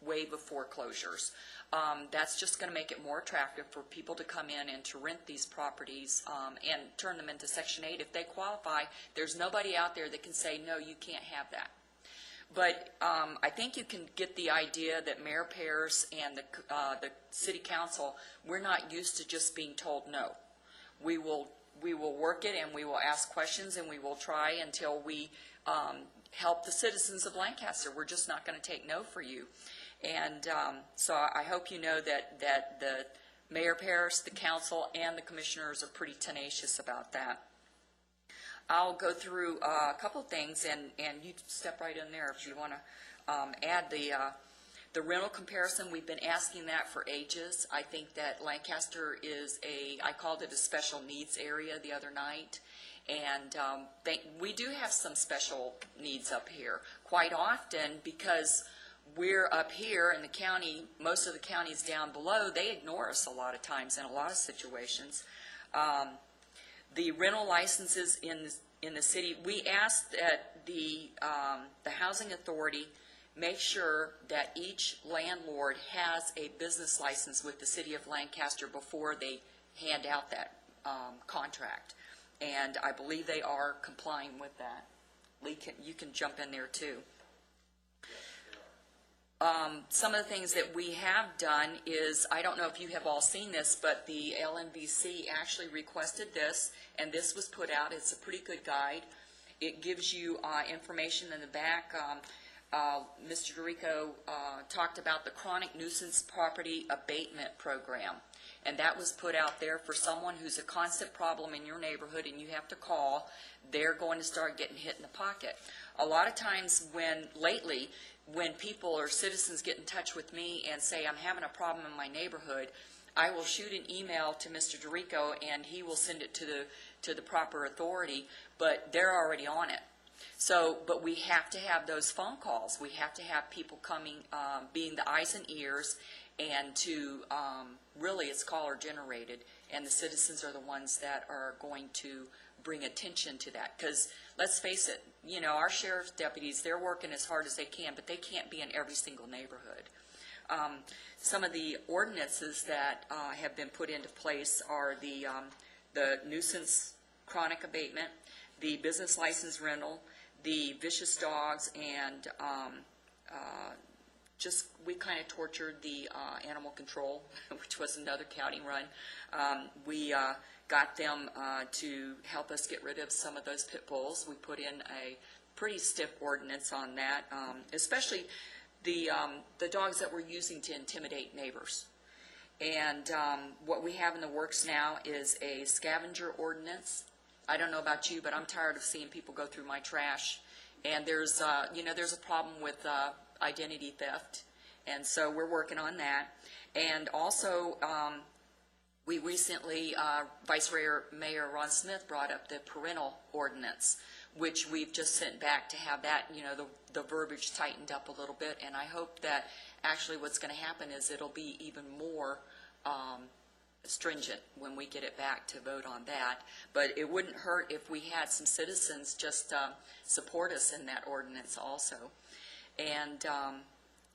wave of foreclosures. That's just going to make it more attractive for people to come in and to rent these properties and turn them into Section 8. If they qualify, there's nobody out there that can say, no, you can't have that. But I think you can get the idea that Mayor Pears and the City Council, we're not used to just being told no. We will work it, and we will ask questions, and we will try until we help the citizens of Lancaster. We're just not going to take no for you. And so I hope you know that the Mayor Pears, the council, and the commissioners are pretty tenacious about that. I'll go through a couple of things, and you step right in there if you want to add the rental comparison. We've been asking that for ages. I think that Lancaster is I called it a special needs area the other night, and we do have some special needs up here quite often because we're up here in the county. Most of the counties down below, they ignore us a lot of times in a lot of situations. The rental licenses in the city, we asked that the housing authority make sure that each landlord has a business license with the city of Lancaster before they hand out that contract. And I believe they are complying with that. Lee, you can jump in there too. Some of the things that we have done is, I don't know if you have all seen this, but the LNVC actually requested this, and this was put out. It's a pretty good guide. It gives you information in the back. Mr. Dorico talked about the chronic nuisance property abatement program, and that was put out there for someone who's a constant problem in your neighborhood and you have to call. They're going to start getting hit in the pocket. A lot of times lately, when people or citizens get in touch with me and say, I'm having a problem in my neighborhood, I will shoot an email to Mr. Dorico and he will send it to the proper authority, but they're already on it. So, but we have to have those phone calls. We have to have people coming, being the eyes and ears, and to really it's caller generated, and the citizens are the ones that are going to bring attention to that. Because let's face it, our sheriff's deputies, they're working as hard as they can, but they can't be in every single neighborhood. Some of the ordinances that have been put into place are the nuisance chronic abatement, the business license rental, the vicious dogs, and we kind of tortured the animal control, which was another county run. We got them to help us get rid of some of those pit bulls. We put in a pretty stiff ordinance on that, especially the dogs that we're using to intimidate neighbors. And what we have in the works now is a scavenger ordinance. I don't know about you, but I'm tired of seeing people go through my trash. And there's a problem with identity theft, and so we're working on that. And also, we recently, Vice Mayor Ron Smith brought up the parental ordinance, which we've just sent back to have that, the verbiage tightened up a little bit. And I hope that actually what's going to happen is it'll be even more stringent when we get it back to vote on that. But it wouldn't hurt if we had some citizens just support us in that ordinance also. And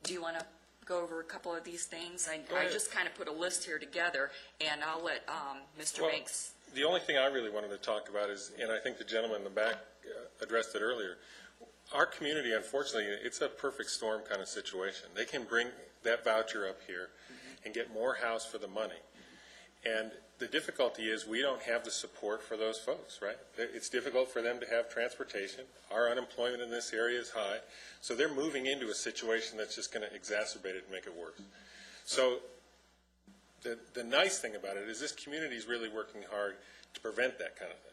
do you want to go over a couple of these things? I just kind of put a list here together, and I'll let Mr. Banks. The only thing I really wanted to talk about is, and I think the gentleman in the back addressed it earlier, our community, unfortunately, it's a perfect storm kind of situation. They can bring that voucher up here and get more house for the money. And the difficulty is we don't have the support for those folks, right? It's difficult for them to have transportation. Our unemployment in this area is high. So they're moving into a situation that's just going to exacerbate it and make it worse. So the nice thing about it is this community is really working hard to prevent that kind of thing.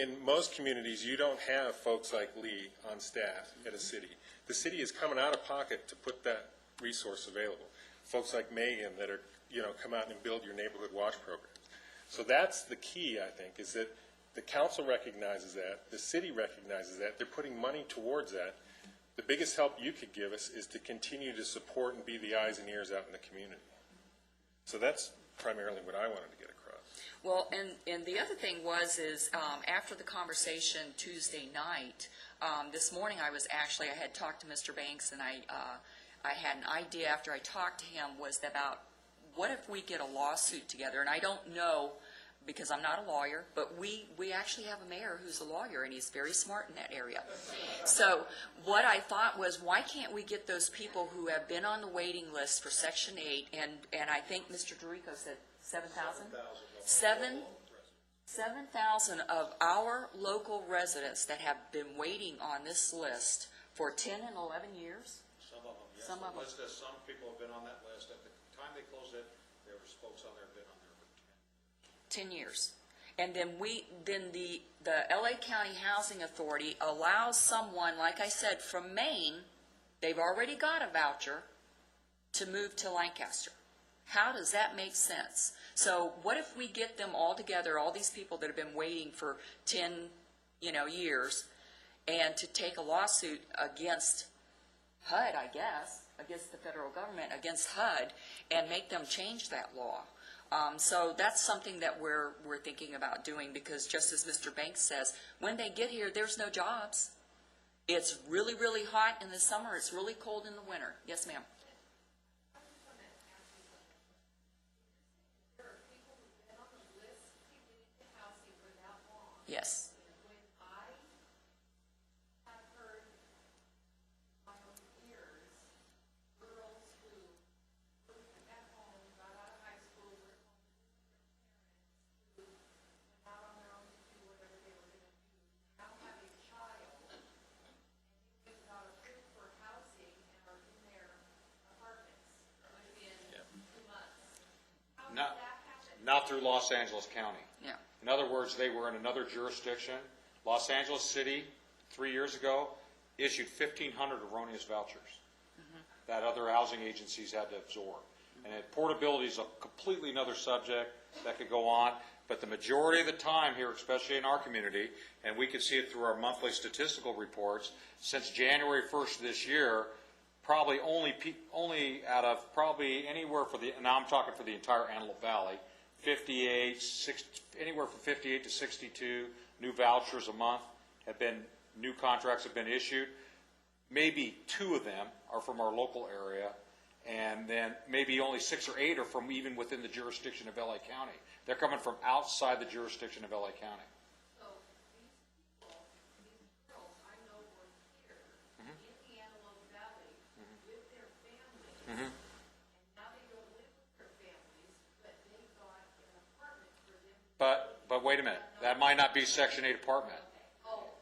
In most communities, you don't have folks like Lee on staff at a city. The city is coming out of pocket to put that resource available. Folks like Megan that are, come out and build your neighborhood watch program. So that's the key, I think, is that the council recognizes that, the city recognizes that, they're putting money towards that. The biggest help you could give us is to continue to support and be the eyes and ears out in the community. So that's primarily what I wanted to get across. Well, and the other thing is after the conversation Tuesday night, this morning I had talked to Mr. Banks, and I had an idea after I talked to him was about what if we get a lawsuit together, and I don't know because I'm not a lawyer, but we actually have a mayor who's a lawyer, and he's very smart in that area. So what I thought was, why can't we get those people who have been on the waiting list for Section 8, and I think Mr. Dorico said 7,000? 7,000 of our local residents that have been waiting on this list for 10 and 11 years? Some of them, yes. Some of them. Some people have been on that list. At the time they closed it, there was folks on there who have been on there for 10 years. And then the LA County Housing Authority allows someone, like I said, from Maine, they've already got a voucher, to move to Lancaster. How does that make sense? So what if we get them all together, all these people that have been waiting for 10, years, and to take a lawsuit against HUD, I guess, against the federal government, against HUD, and make them change that law. So that's something that we're thinking about doing, because just as Mr. Banks says, when they get here, there's no jobs. It's really, really hot in the summer. It's really cold in the winter. Yes, ma'am. Yes. Not through Los Angeles County. Yeah. In other words, they were in another jurisdiction. Los Angeles City, 3 years ago, issued 1,500 erroneous vouchers that other housing agencies had to absorb. And portability is a completely another subject that could go on, but the majority of the time here, especially in our community, and we can see it through our monthly statistical reports, since January 1st of this year, probably only out of probably anywhere now I'm talking for the entire Antelope Valley, anywhere from 58 to 62 new vouchers a month new contracts have been issued. Maybe 2 of them are from our local area, and then maybe only 6 or 8 are from even within the jurisdiction of LA County. They're coming from outside the jurisdiction of LA County. So these girls I know were here in the Antelope Valley with their families. But wait a minute, that might not be Section 8 apartment.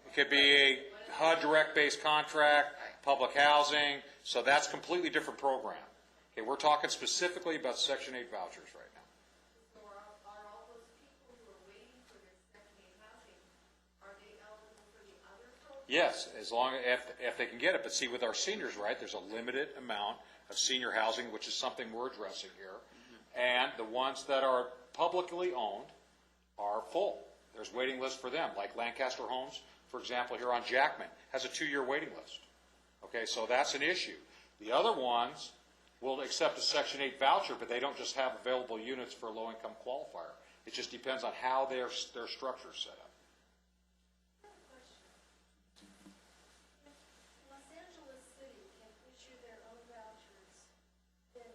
It could be a HUD direct-based contract, public housing, so that's a completely different program. Okay, we're talking specifically about Section 8 vouchers right now. So are all those people who are waiting for their Section 8 housing, are they eligible for the other program? Yes, as long if they can get it. But see, with our seniors, right, there's a limited amount of senior housing, which is something we're addressing here. And the ones that are publicly owned are full. There's waiting lists for them, like Lancaster Homes, for example, here on Jackman, has a 2-year waiting list. Okay, so that's an issue. The other ones will accept a Section 8 voucher, but they don't just have available units for a low-income qualifier. It just depends on how their structure is set up. Los Angeles City can issue their own vouchers, then,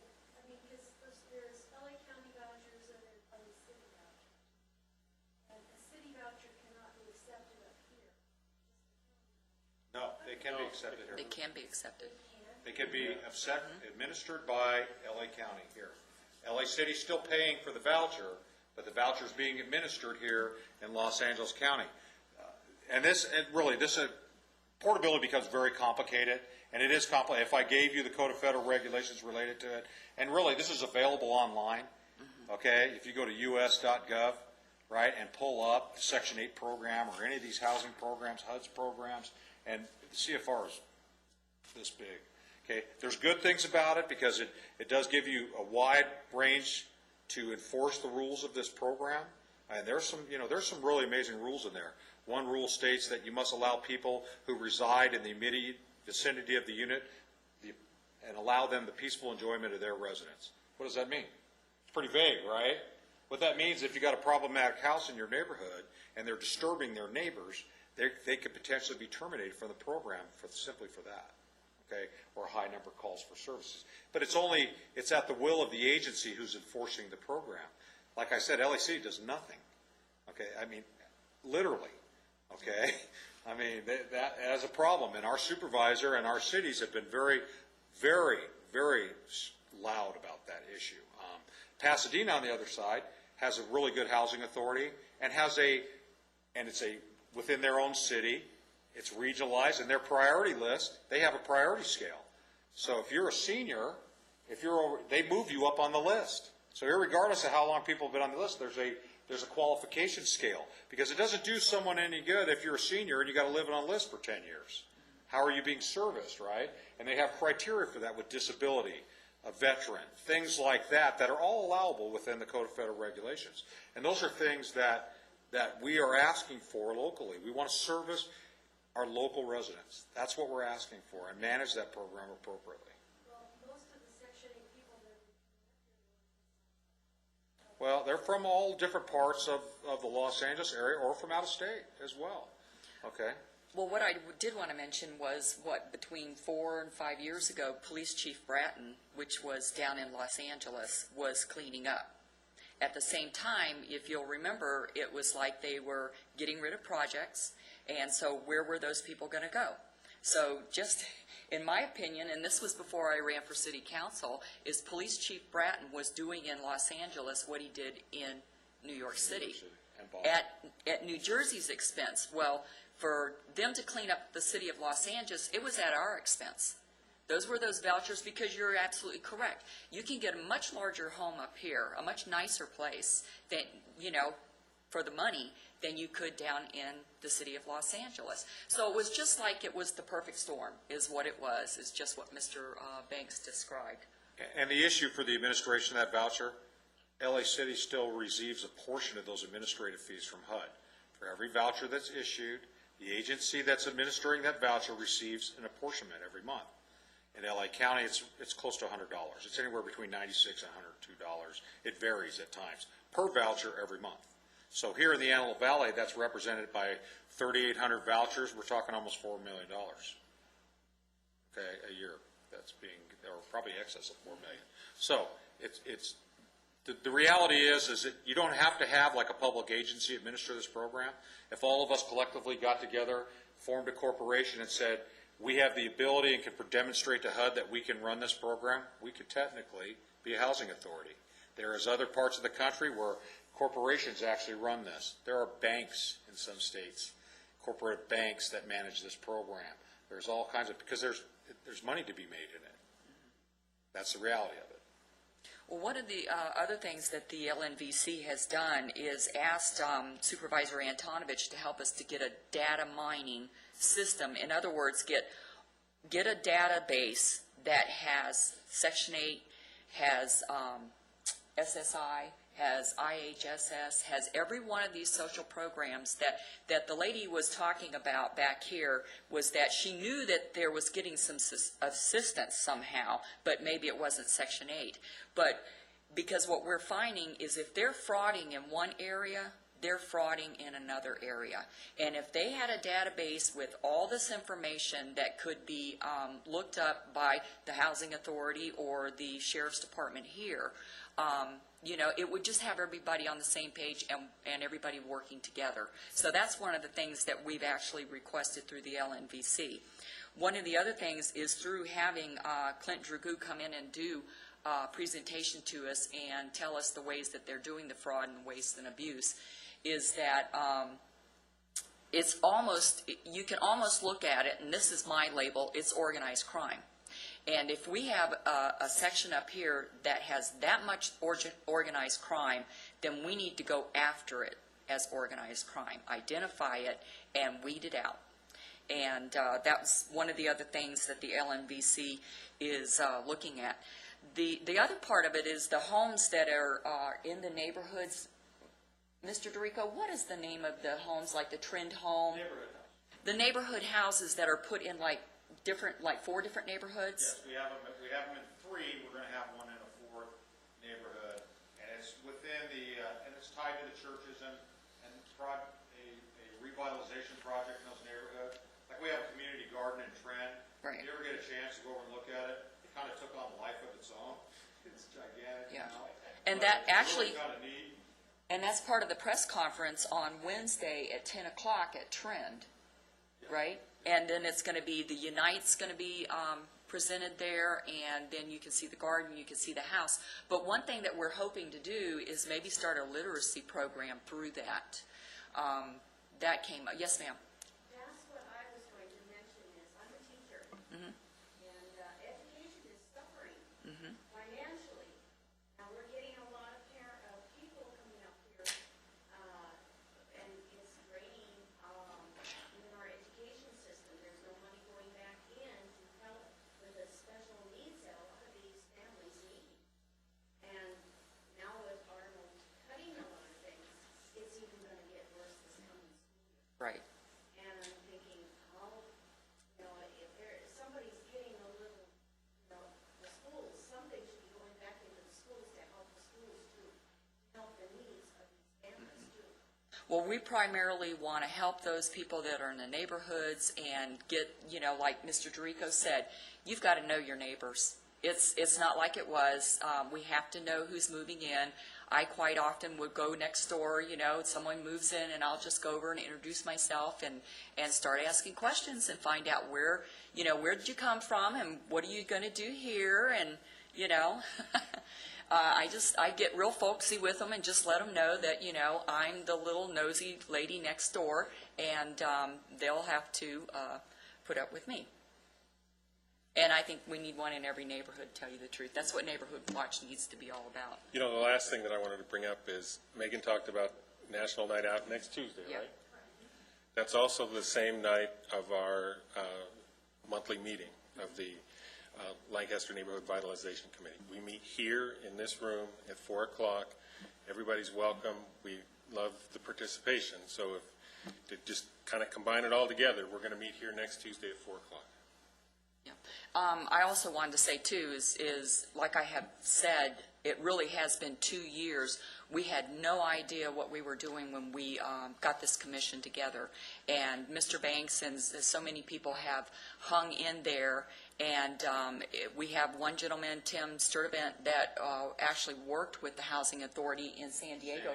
because there's LA County vouchers and there's LA City vouchers. And a city voucher cannot be accepted up here. No, they can be accepted here. They can be accepted. They can be administered by LA County here. LA City's still paying for the voucher, but the voucher's being administered here in Los Angeles County. Portability becomes very complicated, and it is complicated. If I gave you the Code of Federal Regulations related to it, and really this is available online, okay? If you go to us.gov, right, and pull up the Section 8 program or any of these housing programs, HUD's programs, and the CFR is this big. Okay, there's good things about it because it does give you a wide range to enforce the rules of this program. And there's some really amazing rules in there. One rule states that you must allow people who reside in the immediate vicinity of the unit and allow them the peaceful enjoyment of their residence. What does that mean? It's pretty vague, right? What that means, if you got a problematic house in your neighborhood and they're disturbing their neighbors, they could potentially be terminated from the program simply for that. Okay, or a high number of calls for services. But it's at the will of the agency who's enforcing the program. Like I said, LAC does nothing. Okay, I mean, literally. Okay, I mean, that has a problem. And our supervisor and our cities have been very, very, very loud about that issue. Pasadena, on the other side, has a really good housing authority and it's within their own city. It's regionalized, and their priority list, they have a priority scale. So if you're a senior, they move you up on the list. So irregardless of how long people have been on the list, there's a qualification scale, because it doesn't do someone any good if you're a senior and you got to live on a list for 10 years. How are you being serviced, right? And they have criteria for that with disability, a veteran, things like that are all allowable within the Code of Federal Regulations. And those are things that we are asking for locally. We want to service our local residents. That's what we're asking for, and manage that program appropriately. Well, most of the Section 8 people that Well, they're from all different parts of the Los Angeles area or from out of state as well. Okay. Well, what I did want to mention was between 4 and 5 years ago, Police Chief Bratton, which was down in Los Angeles, was cleaning up. At the same time, if you'll remember, it was like they were getting rid of projects, and so where were those people going to go? So just in my opinion, and this was before I ran for city council, is Police Chief Bratton was doing in Los Angeles what he did in New York City. At New Jersey's expense. Well, for them to clean up the city of Los Angeles, it was at our expense. Those were those vouchers, because you're absolutely correct. You can get a much larger home up here, a much nicer place than, for the money than you could down in the city of Los Angeles. So it was just like it was the perfect storm, is what it was. It's just what Mr. Banks described. And the issue for the administration of that voucher, LA City still receives a portion of those administrative fees from HUD. For every voucher that's issued, the agency that's administering that voucher receives an apportionment every month. In LA County, it's close to $100. It's anywhere between $96 and $102. It varies at times per voucher every month. So here in the Antelope Valley, that's represented by 3,800 vouchers. We're talking almost $4 million. Okay, a year. That's being, or probably excess of $4 million. So the reality is that you don't have to have like a public agency administer this program. If all of us collectively got together, formed a corporation, and said, we have the ability and can demonstrate to HUD that we can run this program, we could technically be a housing authority. There is other parts of the country where corporations actually run this. There are banks in some states, corporate banks that manage this program. There's all kinds of, because there's money to be made in it. That's the reality of it. Well, one of the other things that the LNVC has done is asked Supervisor Antonovich to help us to get a data mining system. In other words, get a database that has Section 8, has SSI, has IHSS, has every one of these social programs that the lady was talking about back here, was that she knew that there was getting some assistance somehow, but maybe it wasn't Section 8. But because what we're finding is if they're frauding in one area, they're frauding in another area. And if they had a database with all this information that could be looked up by the Housing Authority or the Sheriff's Department here, it would just have everybody on the same page and everybody working together. So that's one of the things that we've actually requested through the LNVC. One of the other things is through having Clint Dragoo come in and do a presentation to us and tell us the ways that they're doing the fraud and waste and abuse, is that it's almost, you can almost look at it, and this is my label, it's organized crime. And if we have a section up here that has that much organized crime, then we need to go after it as organized crime, identify it, and weed it out. And that was one of the other things that the LNVC is looking at. The other part of it is the homes that are in the neighborhoods. Mr. Dorico, what is the name of the homes, like the trend home? Neighborhood house. The neighborhood houses that are put in like 4 different neighborhoods? Yes, we have them in 3. We're going to have one in a 4th neighborhood, and it's within and it's tied to the churches and a revitalization project in those neighborhoods. Like we have a community garden in Trend. Right. If you ever get a chance to go over and look at it, it kind of took on a life of its own. It's gigantic. Yeah. Now. And But that it's actually, really kind of neat. and that's part of the press conference on Wednesday at 10 o'clock at Trend, right? And then it's going to be, the Unite's going to be presented there, and then you can see the garden, you can see the house. But one thing that we're hoping to do is maybe start a literacy program through that. That came up. Yes, ma'am. That's what I was going to mention is, I'm a teacher, Mm-hmm. and education is suffering Mm-hmm. financially. Now, we're getting a lot of people coming up here, and it's draining, even our education system. There's no money going back in to help with the special needs that a lot of these families need. And now with Arnold cutting a lot of things, it's even going to get worse this coming school year. Right. And I'm thinking, how, if somebody's getting a little, the schools, something should be going back into the schools to help the schools to help the needs of these families too. Well, we primarily want to help those people that are in the neighborhoods and get, like Mr. Dorico said, you've got to know your neighbors. It's not like it was. We have to know who's moving in. I quite often would go next door, someone moves in, and I'll just go over and introduce myself and start asking questions and find out where did you come from and what are you going to do here, and, I get real folksy with them and just let them know that, I'm the little nosy lady next door, and they'll have to put up with me. And I think we need one in every neighborhood, to tell you the truth. That's what Neighborhood Watch needs to be all about. The last thing that I wanted to bring up is Megan talked about National Night Out next Tuesday, Yeah. right? That's also the same night of our monthly meeting of the Lancaster Neighborhood Vitalization Committee. We meet here in this room at 4 o'clock. Everybody's welcome. We love the participation. So to just kind of combine it all together, we're going to meet here next Tuesday at 4 o'clock. Yeah. I also wanted to say, too, is like I have said, it really has been 2 years. We had no idea what we were doing when we got this commission together. And Mr. Banks and so many people have hung in there. And we have one gentleman, Tim Sturtevant, that actually worked with the Housing Authority in San Diego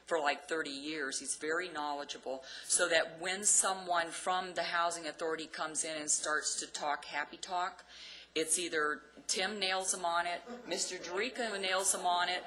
for like 30 years. He's very knowledgeable, so that when someone from the Housing Authority comes in and starts to talk happy talk, it's either Tim nails them on it, Mr. Dorico nails them on it,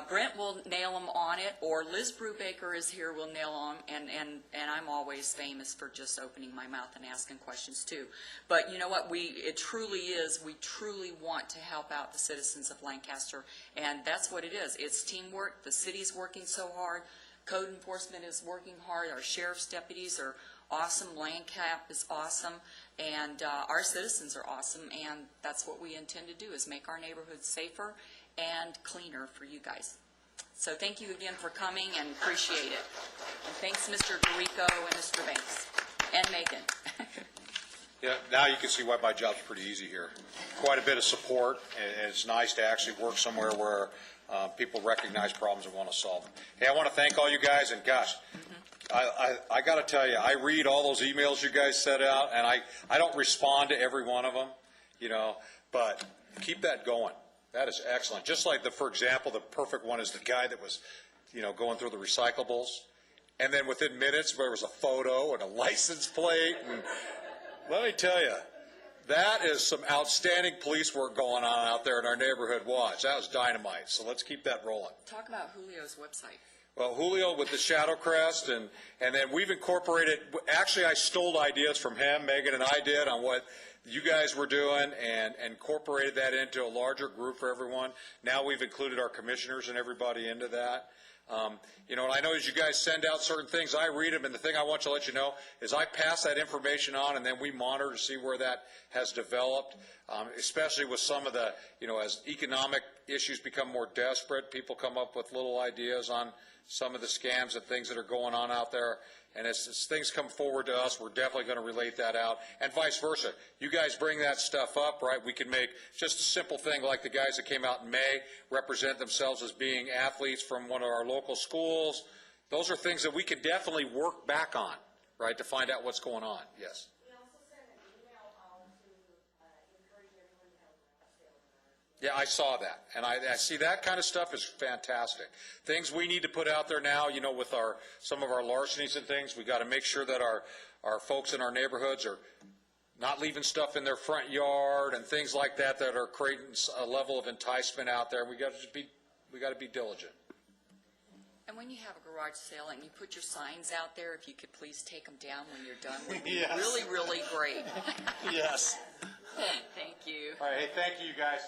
Brent will nail them on it, or Liz Brubaker is here, will nail them, and I'm always famous for just opening my mouth and asking questions too. But you know what, it truly is, we truly want to help out the citizens of Lancaster, and that's what it is. It's teamwork. The city's working so hard. Code enforcement is working hard. Our sheriff's deputies are awesome. LandCap is awesome. And our citizens are awesome. And that's what we intend to do, is make our neighborhoods safer and cleaner for you guys. So thank you again for coming, and appreciate it. And thanks, Mr. Dorico and Mr. Banks and Megan. Yeah, now you can see why my job's pretty easy here. Quite a bit of support, and it's nice to actually work somewhere where people recognize problems and want to solve them. Hey, I want to thank all you guys, and gosh, I got to tell you, I read all those emails you guys set out, and I don't respond to every one of them, but keep that going. That is excellent. Just like for example, the perfect one is the guy that was, going through the recyclables, and then within minutes there was a photo and a license plate, and let me tell you, that is some outstanding police work going on out there in our neighborhood watch. That was dynamite. So let's keep that rolling. Talk about Julio's website. Well, Julio with the Shadow Crest, and then we've incorporated, actually I stole ideas from him, Megan and I did, on what you guys were doing, and incorporated that into a larger group for everyone. Now we've included our commissioners and everybody into that. You know, and I know as you guys send out certain things, I read them, and the thing I want to let you know is I pass that information on, and then we monitor to see where that has developed, especially with some of the, you know, as economic issues become more desperate, people come up with little ideas on some of the scams and things that are going on out there. And as things come forward to us, we're definitely going to relate that out, and vice versa. You guys bring that stuff up, right? We can make just a simple thing like the guys that came out in May represent themselves as being athletes from one of our local schools. Those are things that we can definitely work back on, right, to find out what's going on. Yes. We also sent an email out to encourage everyone to have a sale in our Yeah, I saw that, and I see that kind of stuff is fantastic. Things we need to put out there now, you know, with some of our larcenies and things, we got to make sure that our folks in our neighborhoods are not leaving stuff in their front yard and things like that that are creating a level of enticement out there. We got to be diligent. And when you have a garage sale and you put your signs out there, if you could please take them down when you're done, would be Yes. really, really great. Yes. Thank you. All right. Hey, thank you, guys.